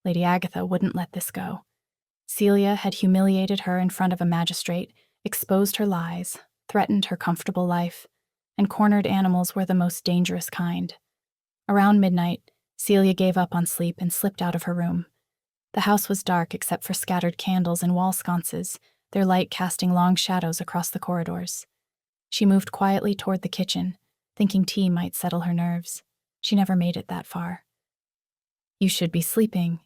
Lady Agatha wouldn't let this go. Celia had humiliated her in front of a magistrate, exposed her lies, threatened her comfortable life, and cornered animals were the most dangerous kind. Around midnight, Celia gave up on sleep and slipped out of her room. The house was dark except for scattered candles and wall sconces, their light casting long shadows across the corridors. She moved quietly toward the kitchen, thinking tea might settle her nerves. She never made it that far. You should be sleeping.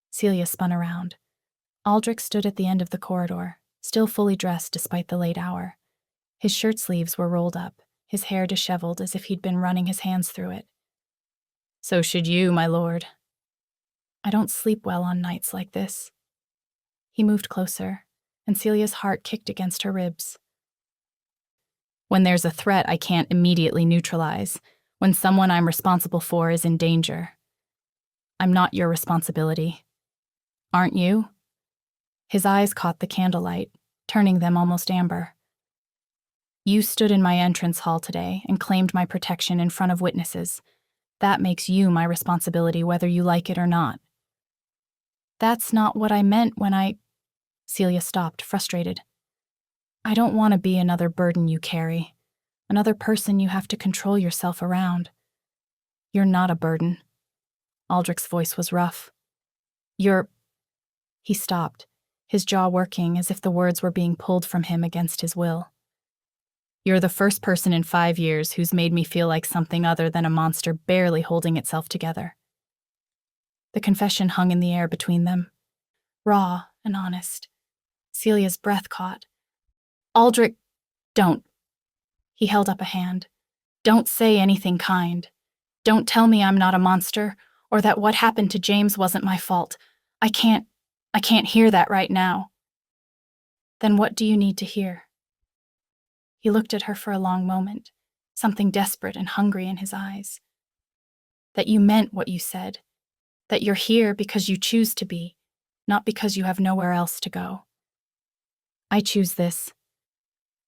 Celia spun around. Aldrich stood at the end of the corridor, still fully dressed despite the late hour. His shirt sleeves were rolled up, his hair disheveled as if he'd been running his hands through it. So should you, my lord. I don't sleep well on nights like this. He moved closer, and Celia's heart kicked against her ribs. When there's a threat I can't immediately neutralize, when someone I'm responsible for is in danger. I'm not your responsibility. Aren't you? His eyes caught the candlelight, turning them almost amber. You stood in my entrance hall today and claimed my protection in front of witnesses. That makes you my responsibility whether you like it or not. That's not what I meant when I... Celia stopped, frustrated. I don't want to be another burden you carry, another person you have to control yourself around. You're not a burden. Aldrich's voice was rough. You're... He stopped, his jaw working as if the words were being pulled from him against his will. You're the first person in 5 years who's made me feel like something other than a monster barely holding itself together. The confession hung in the air between them, raw and honest. Celia's breath caught. Aldrich, don't. He held up a hand. Don't say anything kind. Don't tell me I'm not a monster, or that what happened to James wasn't my fault. I can't hear that right now. Then what do you need to hear? He looked at her for a long moment, something desperate and hungry in his eyes. That you meant what you said. That you're here because you choose to be, not because you have nowhere else to go. I choose this.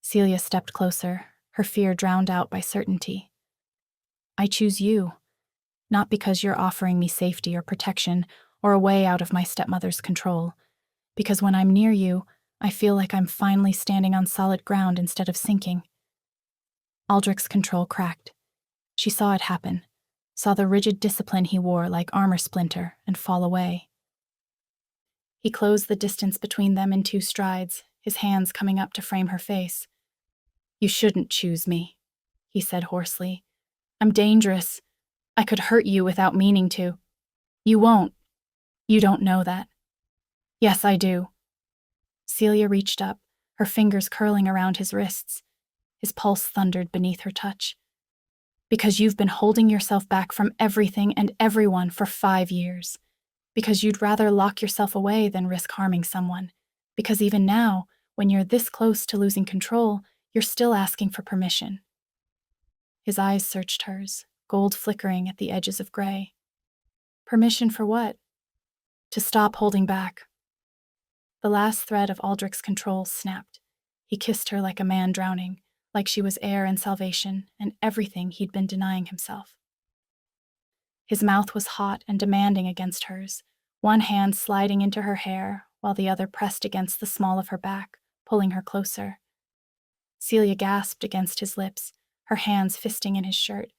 Celia stepped closer, her fear drowned out by certainty. I choose you, not because you're offering me safety or protection or a way out of my stepmother's control, because when I'm near you, I feel like I'm finally standing on solid ground instead of sinking. Aldrich's control cracked. She saw it happen, saw the rigid discipline he wore like armor splinter and fall away. He closed the distance between them in 2 strides, his hands coming up to frame her face. You shouldn't choose me, he said hoarsely. I'm dangerous. I could hurt you without meaning to. You won't. You don't know that. Yes, I do. Celia reached up, her fingers curling around his wrists. His pulse thundered beneath her touch. Because you've been holding yourself back from everything and everyone for 5 years. Because you'd rather lock yourself away than risk harming someone. Because even now, when you're this close to losing control, you're still asking for permission. His eyes searched hers, gold flickering at the edges of gray. Permission for what? To stop holding back. The last thread of Aldrich's control snapped. He kissed her like a man drowning, like she was air and salvation and everything he'd been denying himself. His mouth was hot and demanding against hers, one hand sliding into her hair while the other pressed against the small of her back, pulling her closer. Celia gasped against his lips, her hands fisting in his shirt.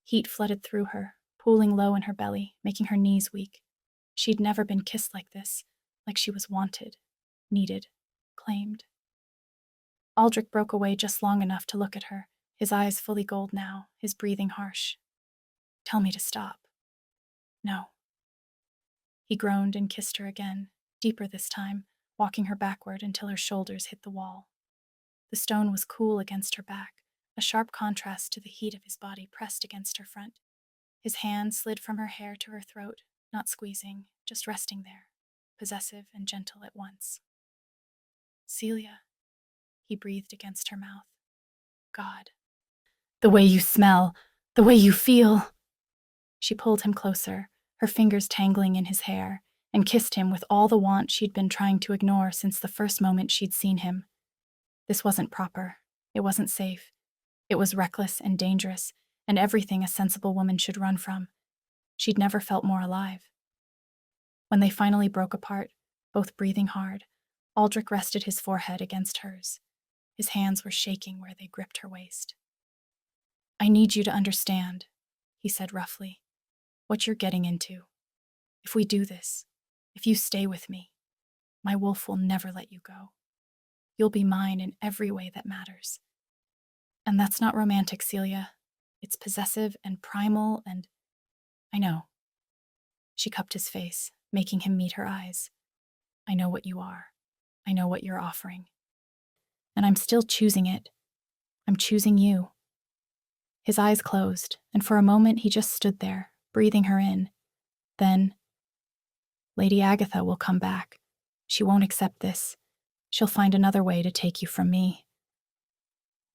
Heat flooded through her, pooling low in her belly, making her knees weak. She'd never been kissed like this, like she was wanted, needed, claimed. Aldrich broke away just long enough to look at her, his eyes fully gold now, his breathing harsh. Tell me to stop. No. He groaned and kissed her again, deeper this time, walking her backward until her shoulders hit the wall. The stone was cool against her back, a sharp contrast to the heat of his body pressed against her front. His hand slid from her hair to her throat, not squeezing, just resting there, possessive and gentle at once. Celia, he breathed against her mouth. God. The way you smell, the way you feel. She pulled him closer, her fingers tangling in his hair, and kissed him with all the want she'd been trying to ignore since the first moment she'd seen him. This wasn't proper. It wasn't safe. It was reckless and dangerous, and everything a sensible woman should run from. She'd never felt more alive. When they finally broke apart, both breathing hard, Aldrich rested his forehead against hers. His hands were shaking where they gripped her waist. I need you to understand, he said roughly, what you're getting into. If we do this, if you stay with me, my wolf will never let you go. You'll be mine in every way that matters. And that's not romantic, Celia. It's possessive and primal and... I know. She cupped his face, making him meet her eyes. I know what you are. I know what you're offering. And I'm still choosing it. I'm choosing you. His eyes closed, and for a moment he just stood there, breathing her in. Then, Lady Agatha will come back. She won't accept this. She'll find another way to take you from me.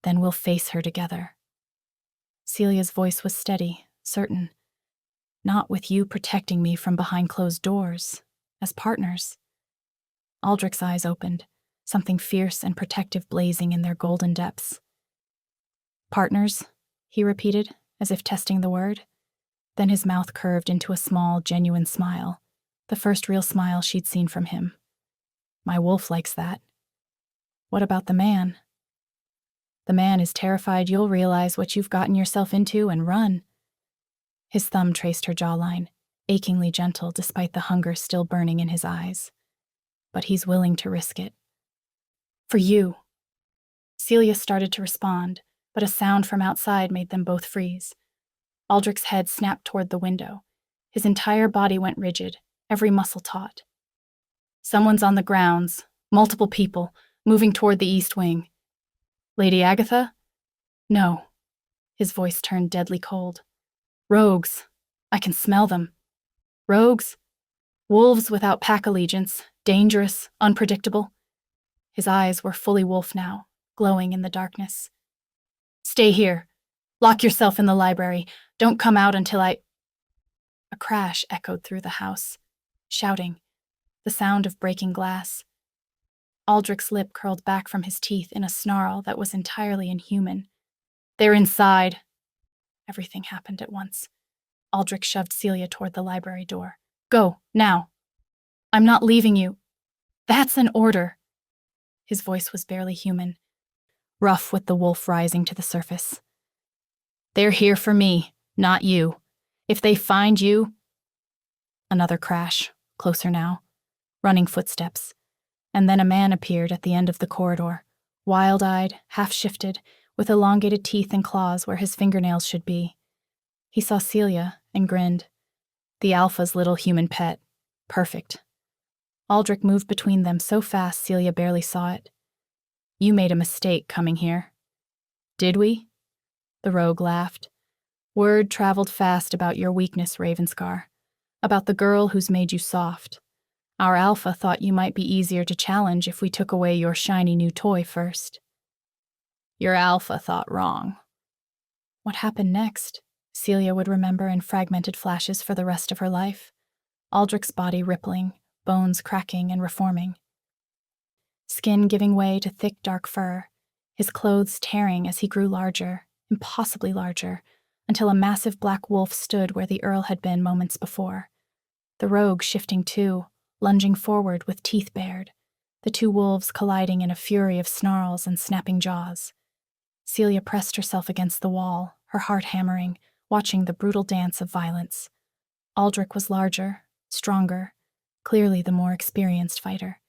Then we'll face her together. Celia's voice was steady, certain. Not with you protecting me from behind closed doors, as partners. Aldrich's eyes opened, something fierce and protective blazing in their golden depths. Partners, he repeated, as if testing the word. Then his mouth curved into a small, genuine smile, the first real smile she'd seen from him. My wolf likes that. What about the man? The man is terrified you'll realize what you've gotten yourself into and run. His thumb traced her jawline, achingly gentle despite the hunger still burning in his eyes. But he's willing to risk it. For you. Celia started to respond, but a sound from outside made them both freeze. Aldrich's head snapped toward the window. His entire body went rigid, every muscle taut. Someone's on the grounds, multiple people, moving toward the east wing. Lady Agatha? No. His voice turned deadly cold. Rogues. I can smell them. Rogues? Wolves without pack allegiance, dangerous, unpredictable. His eyes were fully wolf now, glowing in the darkness. Stay here. Lock yourself in the library. Don't come out until I... A crash echoed through the house. Shouting. The sound of breaking glass. Aldrich's lip curled back from his teeth in a snarl that was entirely inhuman. They're inside. Everything happened at once. Aldrich shoved Celia toward the library door. Go, now. I'm not leaving you. That's an order. His voice was barely human, rough with the wolf rising to the surface. They're here for me, not you. If they find you... Another crash, closer now. Running footsteps. And then a man appeared at the end of the corridor, wild-eyed, half-shifted, with elongated teeth and claws where his fingernails should be. He saw Celia and grinned. The Alpha's little human pet. Perfect. Aldrich moved between them so fast Celia barely saw it. You made a mistake coming here. Did we? The rogue laughed. Word traveled fast about your weakness, Ravenscar. About the girl who's made you soft. Our Alpha thought you might be easier to challenge if we took away your shiny new toy first. Your Alpha thought wrong. What happened next? Celia would remember in fragmented flashes for the rest of her life. Aldrich's body rippling, bones cracking and reforming. Skin giving way to thick dark fur, his clothes tearing as he grew larger, impossibly larger, until a massive black wolf stood where the Earl had been moments before. The rogue shifting too, lunging forward with teeth bared, the two wolves colliding in a fury of snarls and snapping jaws. Celia pressed herself against the wall, her heart hammering, watching the brutal dance of violence. Aldrich was larger, stronger, clearly the more experienced fighter.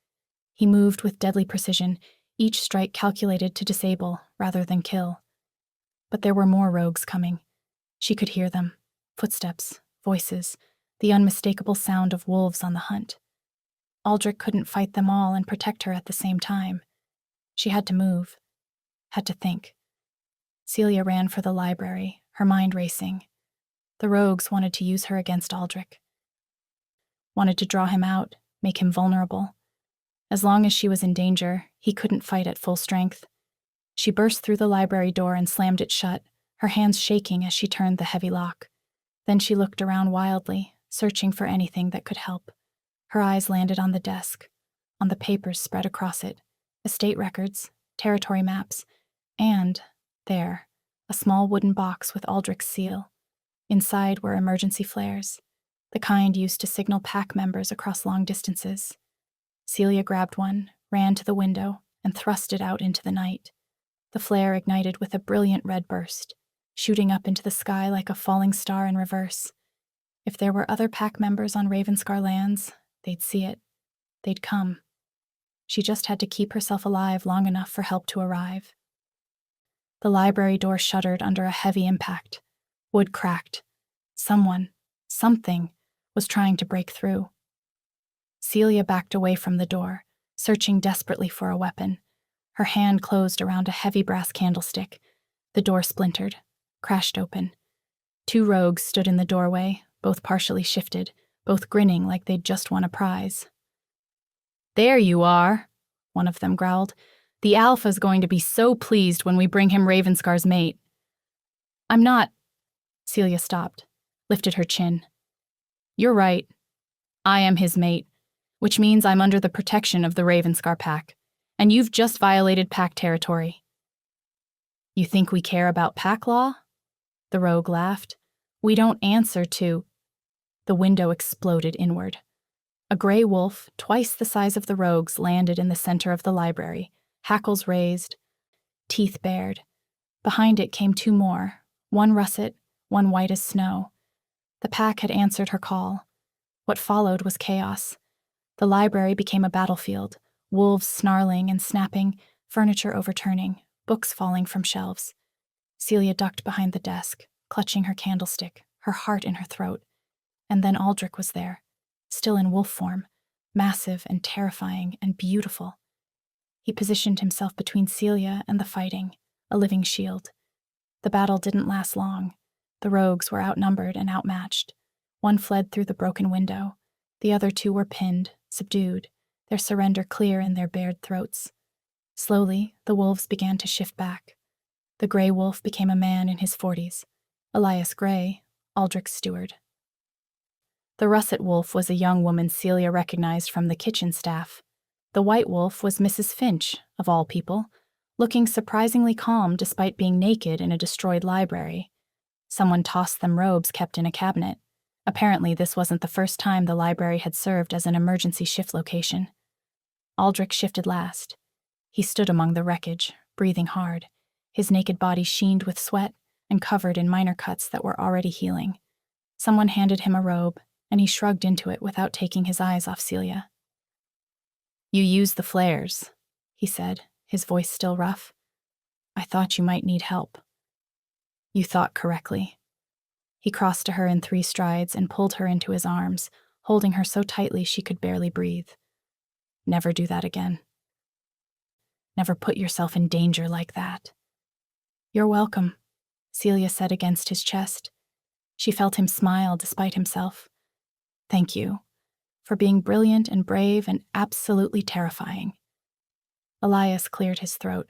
He moved with deadly precision, each strike calculated to disable rather than kill. But there were more rogues coming. She could hear them. Footsteps, voices, the unmistakable sound of wolves on the hunt. Aldrich couldn't fight them all and protect her at the same time. She had to move, had to think. Celia ran for the library, her mind racing. The rogues wanted to use her against Aldrich. Wanted to draw him out, make him vulnerable. As long as she was in danger, he couldn't fight at full strength. She burst through the library door and slammed it shut, her hands shaking as she turned the heavy lock. Then she looked around wildly, searching for anything that could help. Her eyes landed on the desk, on the papers spread across it, estate records, territory maps, and, there, a small wooden box with Aldrich's seal. Inside were emergency flares, the kind used to signal pack members across long distances. Celia grabbed one, ran to the window, and thrust it out into the night. The flare ignited with a brilliant red burst, shooting up into the sky like a falling star in reverse. If there were other pack members on Ravenscar lands, they'd see it. They'd come. She just had to keep herself alive long enough for help to arrive. The library door shuddered under a heavy impact. Wood cracked. Someone, something, was trying to break through. Celia backed away from the door, searching desperately for a weapon. Her hand closed around a heavy brass candlestick. The door splintered, crashed open. Two rogues stood in the doorway, both partially shifted, both grinning like they'd just won a prize. "There you are," one of them growled. "The Alpha's going to be so pleased when we bring him Ravenscar's mate." "I'm not—" Celia stopped, lifted her chin. "You're right. I am his mate, which means I'm under the protection of the Ravenscar pack, and you've just violated pack territory." "You think we care about pack law?" The rogue laughed. "We don't answer to—" The window exploded inward. A gray wolf, twice the size of the rogue's, landed in the center of the library, hackles raised, teeth bared. Behind it came two more, one russet, one white as snow. The pack had answered her call. What followed was chaos. The library became a battlefield, wolves snarling and snapping, furniture overturning, books falling from shelves. Celia ducked behind the desk, clutching her candlestick, her heart in her throat. And then Aldrich was there, still in wolf form, massive and terrifying and beautiful. He positioned himself between Celia and the fighting, a living shield. The battle didn't last long. The rogues were outnumbered and outmatched. One fled through the broken window. The other two were pinned, subdued, their surrender clear in their bared throats. Slowly, the wolves began to shift back. The gray wolf became a man in his 40s, Elias Gray, Aldrich's steward. The russet wolf was a young woman Celia recognized from the kitchen staff. The white wolf was Mrs. Finch, of all people, looking surprisingly calm despite being naked in a destroyed library. Someone tossed them robes kept in a cabinet. Apparently, this wasn't the first time the library had served as an emergency shift location. Aldrich shifted last. He stood among the wreckage, breathing hard, his naked body sheened with sweat and covered in minor cuts that were already healing. Someone handed him a robe, and he shrugged into it without taking his eyes off Celia. "You used the flares," he said, his voice still rough. "I thought you might need help." "You thought correctly." He crossed to her in 3 strides and pulled her into his arms, holding her so tightly she could barely breathe. "Never do that again. Never put yourself in danger like that." "You're welcome," Celia said against his chest. She felt him smile despite himself. Thank you, for being brilliant and brave and absolutely terrifying. Elias cleared his throat.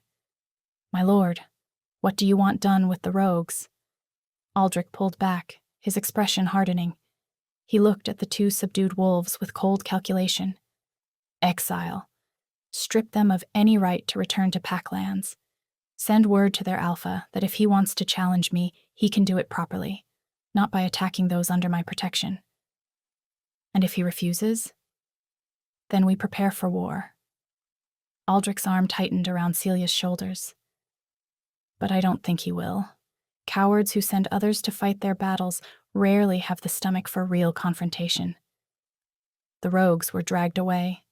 My lord, what do you want done with the rogues? Aldrich pulled back, his expression hardening. He looked at the two subdued wolves with cold calculation. Exile. Strip them of any right to return to Packlands. Send word to their alpha that if he wants to challenge me, he can do it properly, not by attacking those under my protection. And if he refuses, then we prepare for war. Aldrich's arm tightened around Celia's shoulders. But I don't think he will. Cowards who send others to fight their battles rarely have the stomach for real confrontation. The rogues were dragged away.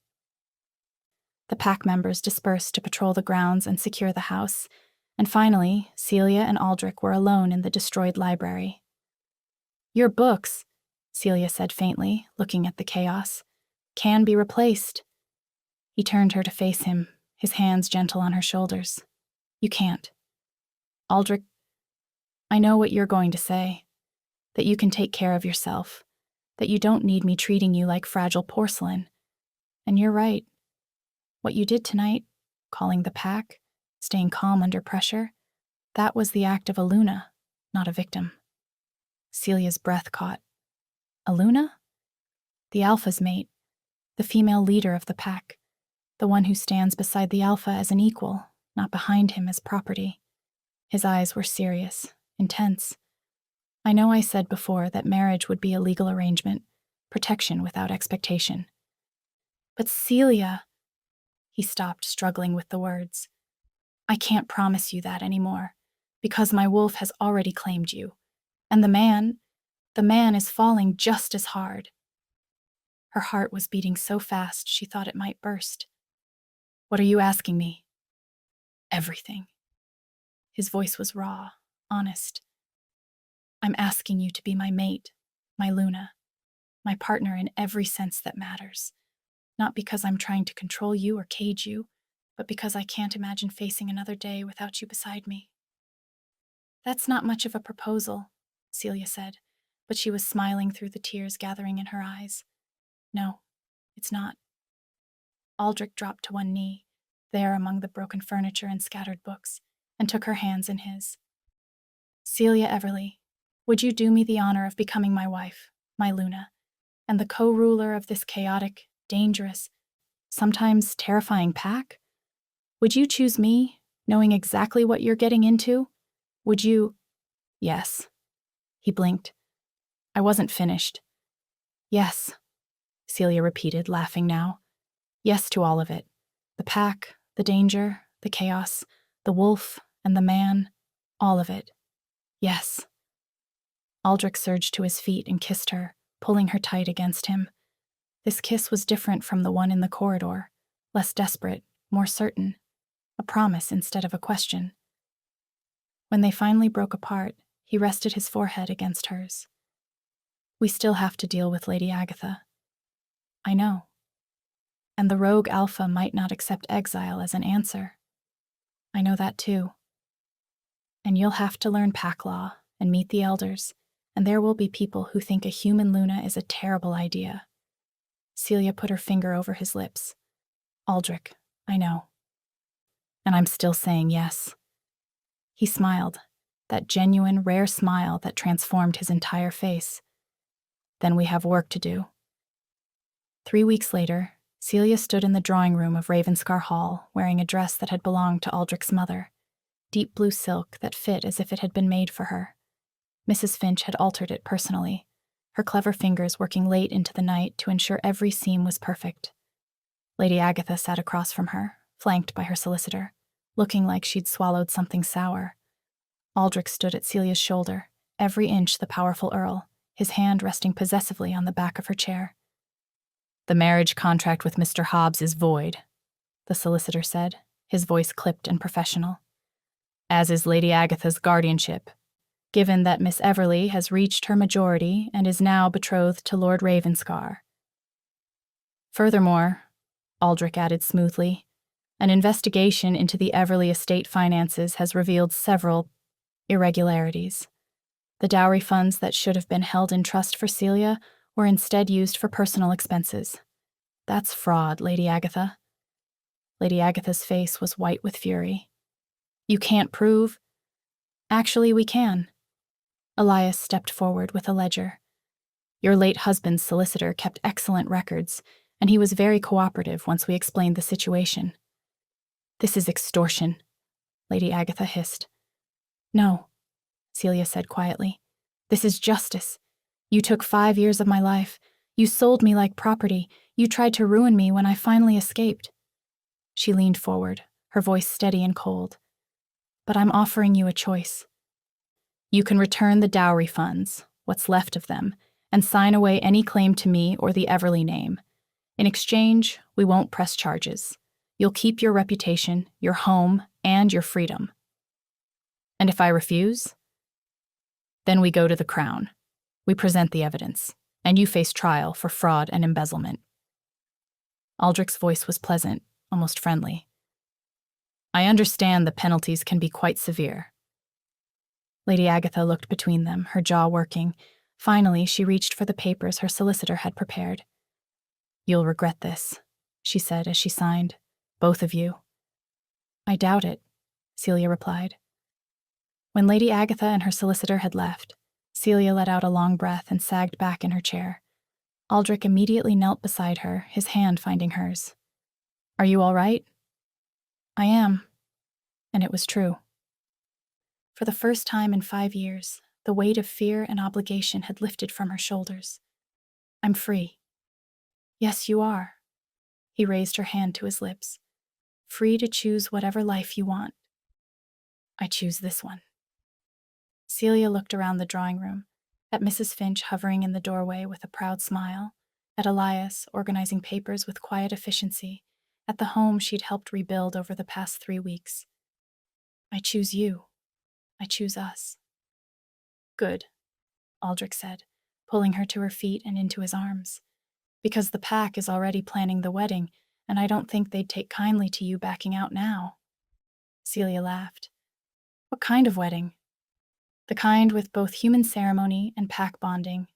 The pack members dispersed to patrol the grounds and secure the house, and finally, Celia and Aldrich were alone in the destroyed library. Your books, Celia said faintly, looking at the chaos, can be replaced. He turned her to face him, his hands gentle on her shoulders. You can't. Aldrich, I know what you're going to say, that you can take care of yourself, that you don't need me treating you like fragile porcelain. And you're right. What you did tonight, calling the pack, staying calm under pressure, that was the act of a Luna, not a victim. Celia's breath caught. A Luna? The Alpha's mate, the female leader of the pack, the one who stands beside the Alpha as an equal, not behind him as property. His eyes were serious, intense. I know I said before that marriage would be a legal arrangement, protection without expectation. But Celia... He stopped, struggling with the words. I can't promise you that anymore, because my wolf has already claimed you. And the man is falling just as hard. Her heart was beating so fast she thought it might burst. What are you asking me? Everything. His voice was raw, honest. I'm asking you to be my mate, my Luna, my partner in every sense that matters. Not because I'm trying to control you or cage you, but because I can't imagine facing another day without you beside me. That's not much of a proposal, Celia said, but she was smiling through the tears gathering in her eyes. No, it's not. Aldrich dropped to one knee, there among the broken furniture and scattered books, and took her hands in his. Celia Everly, would you do me the honor of becoming my wife, my Luna, and the co-ruler of this chaotic, dangerous, sometimes terrifying pack? Would you choose me, knowing exactly what you're getting into? Would you... Yes. He blinked. I wasn't finished. Yes, Celia repeated, laughing now. Yes to all of it. The pack, the danger, the chaos, the wolf and the man, all of it. Yes. Aldrich surged to his feet and kissed her, pulling her tight against him. This kiss was different from the one in the corridor, less desperate, more certain, a promise instead of a question. When they finally broke apart, he rested his forehead against hers. We still have to deal with Lady Agatha. I know. And the rogue Alpha might not accept exile as an answer. I know that too. And you'll have to learn pack law and meet the elders, and there will be people who think a human Luna is a terrible idea. Celia put her finger over his lips. Aldrich, I know. And I'm still saying yes. He smiled, that genuine, rare smile that transformed his entire face. Then we have work to do. 3 weeks later, Celia stood in the drawing room of Ravenscar Hall, wearing a dress that had belonged to Aldrich's mother, deep blue silk that fit as if it had been made for her. Mrs. Finch had altered it personally, her clever fingers working late into the night to ensure every seam was perfect. Lady Agatha sat across from her, flanked by her solicitor, looking like she'd swallowed something sour. Aldrich stood at Celia's shoulder, every inch the powerful Earl, his hand resting possessively on the back of her chair. The marriage contract with Mr. Hobbs is void, the solicitor said, his voice clipped and professional. As is Lady Agatha's guardianship, given that Miss Everly has reached her majority and is now betrothed to Lord Ravenscar. Furthermore, Aldrich added smoothly, an investigation into the Everly estate finances has revealed several irregularities. The dowry funds that should have been held in trust for Celia were instead used for personal expenses. That's fraud, Lady Agatha. Lady Agatha's face was white with fury. You can't prove? Actually, we can. Elias stepped forward with a ledger. Your late husband's solicitor kept excellent records, and he was very cooperative once we explained the situation. This is extortion, Lady Agatha hissed. No, Celia said quietly. This is justice. You took 5 years of my life. You sold me like property. You tried to ruin me when I finally escaped. She leaned forward, her voice steady and cold. But I'm offering you a choice. You can return the dowry funds, what's left of them, and sign away any claim to me or the Everly name. In exchange, we won't press charges. You'll keep your reputation, your home, and your freedom. And if I refuse? Then we go to the Crown. We present the evidence, and you face trial for fraud and embezzlement. Aldrich's voice was pleasant, almost friendly. I understand the penalties can be quite severe. Lady Agatha looked between them, her jaw working. Finally, she reached for the papers her solicitor had prepared. You'll regret this, she said as she signed. Both of you. I doubt it, Celia replied. When Lady Agatha and her solicitor had left, Celia let out a long breath and sagged back in her chair. Aldrich immediately knelt beside her, his hand finding hers. Are you all right? I am. And it was true. For the first time in 5 years, the weight of fear and obligation had lifted from her shoulders. I'm free. Yes, you are. He raised her hand to his lips. Free to choose whatever life you want. I choose this one. Celia looked around the drawing room, at Mrs. Finch hovering in the doorway with a proud smile, at Elias organizing papers with quiet efficiency, at the home she'd helped rebuild over the past 3 weeks. I choose you. I choose us. Good, Aldrich said, pulling her to her feet and into his arms. Because the pack is already planning the wedding, and I don't think they'd take kindly to you backing out now. Celia laughed. What kind of wedding? The kind with both human ceremony and pack bonding.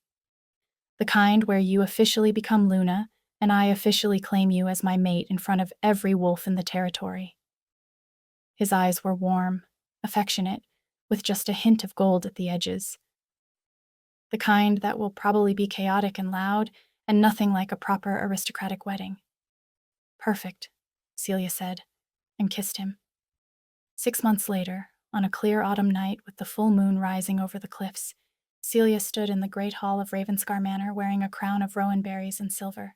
The kind where you officially become Luna, and I officially claim you as my mate in front of every wolf in the territory. His eyes were warm, affectionate, with just a hint of gold at the edges. The kind that will probably be chaotic and loud, and nothing like a proper aristocratic wedding. Perfect, Celia said, and kissed him. 6 months later, on a clear autumn night with the full moon rising over the cliffs, Celia stood in the great hall of Ravenscar Manor wearing a crown of rowan berries and silver.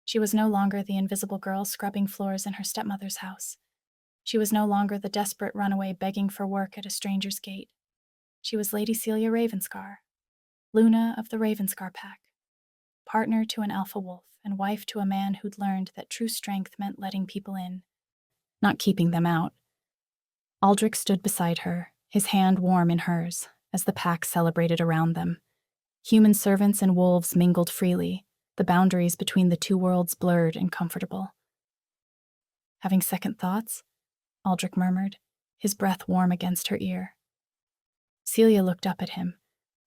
She was no longer the invisible girl scrubbing floors in her stepmother's house. She was no longer the desperate runaway begging for work at a stranger's gate. She was Lady Celia Ravenscar, Luna of the Ravenscar pack, partner to an alpha wolf and wife to a man who'd learned that true strength meant letting people in, not keeping them out. Aldrich stood beside her, his hand warm in hers, as the pack celebrated around them. Human servants and wolves mingled freely, the boundaries between the two worlds blurred and comfortable. Having second thoughts? Aldrich murmured, his breath warm against her ear. Celia looked up at him,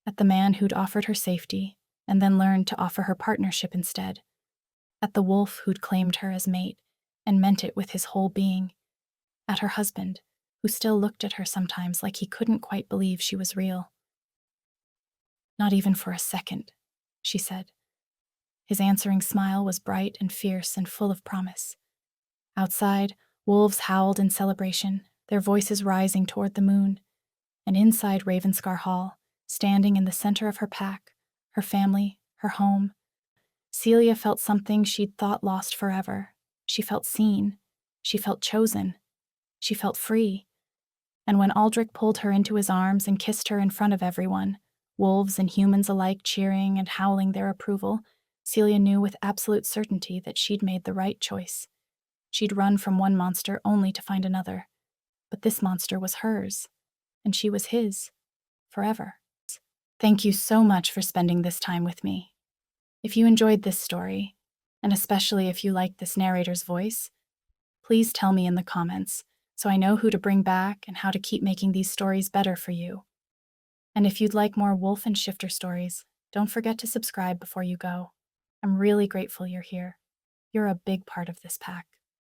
at the man who'd offered her safety, and then learned to offer her partnership instead, at the wolf who'd claimed her as mate, and meant it with his whole being, at her husband, who still looked at her sometimes like he couldn't quite believe she was real. Not even for a second, she said. His answering smile was bright and fierce and full of promise. Outside, wolves howled in celebration, their voices rising toward the moon, and inside Ravenscar Hall, standing in the center of her pack, her family, her home, Celia felt something she'd thought lost forever. She felt seen. She felt chosen. She felt free. And when Aldrich pulled her into his arms and kissed her in front of everyone, wolves and humans alike cheering and howling their approval, Celia knew with absolute certainty that she'd made the right choice. She'd run from one monster only to find another. But this monster was hers, and she was his, forever. Thank you so much for spending this time with me. If you enjoyed this story, and especially if you liked this narrator's voice, please tell me in the comments so I know who to bring back and how to keep making these stories better for you. And if you'd like more wolf and shifter stories, don't forget to subscribe before you go. I'm really grateful you're here. You're a big part of this pack.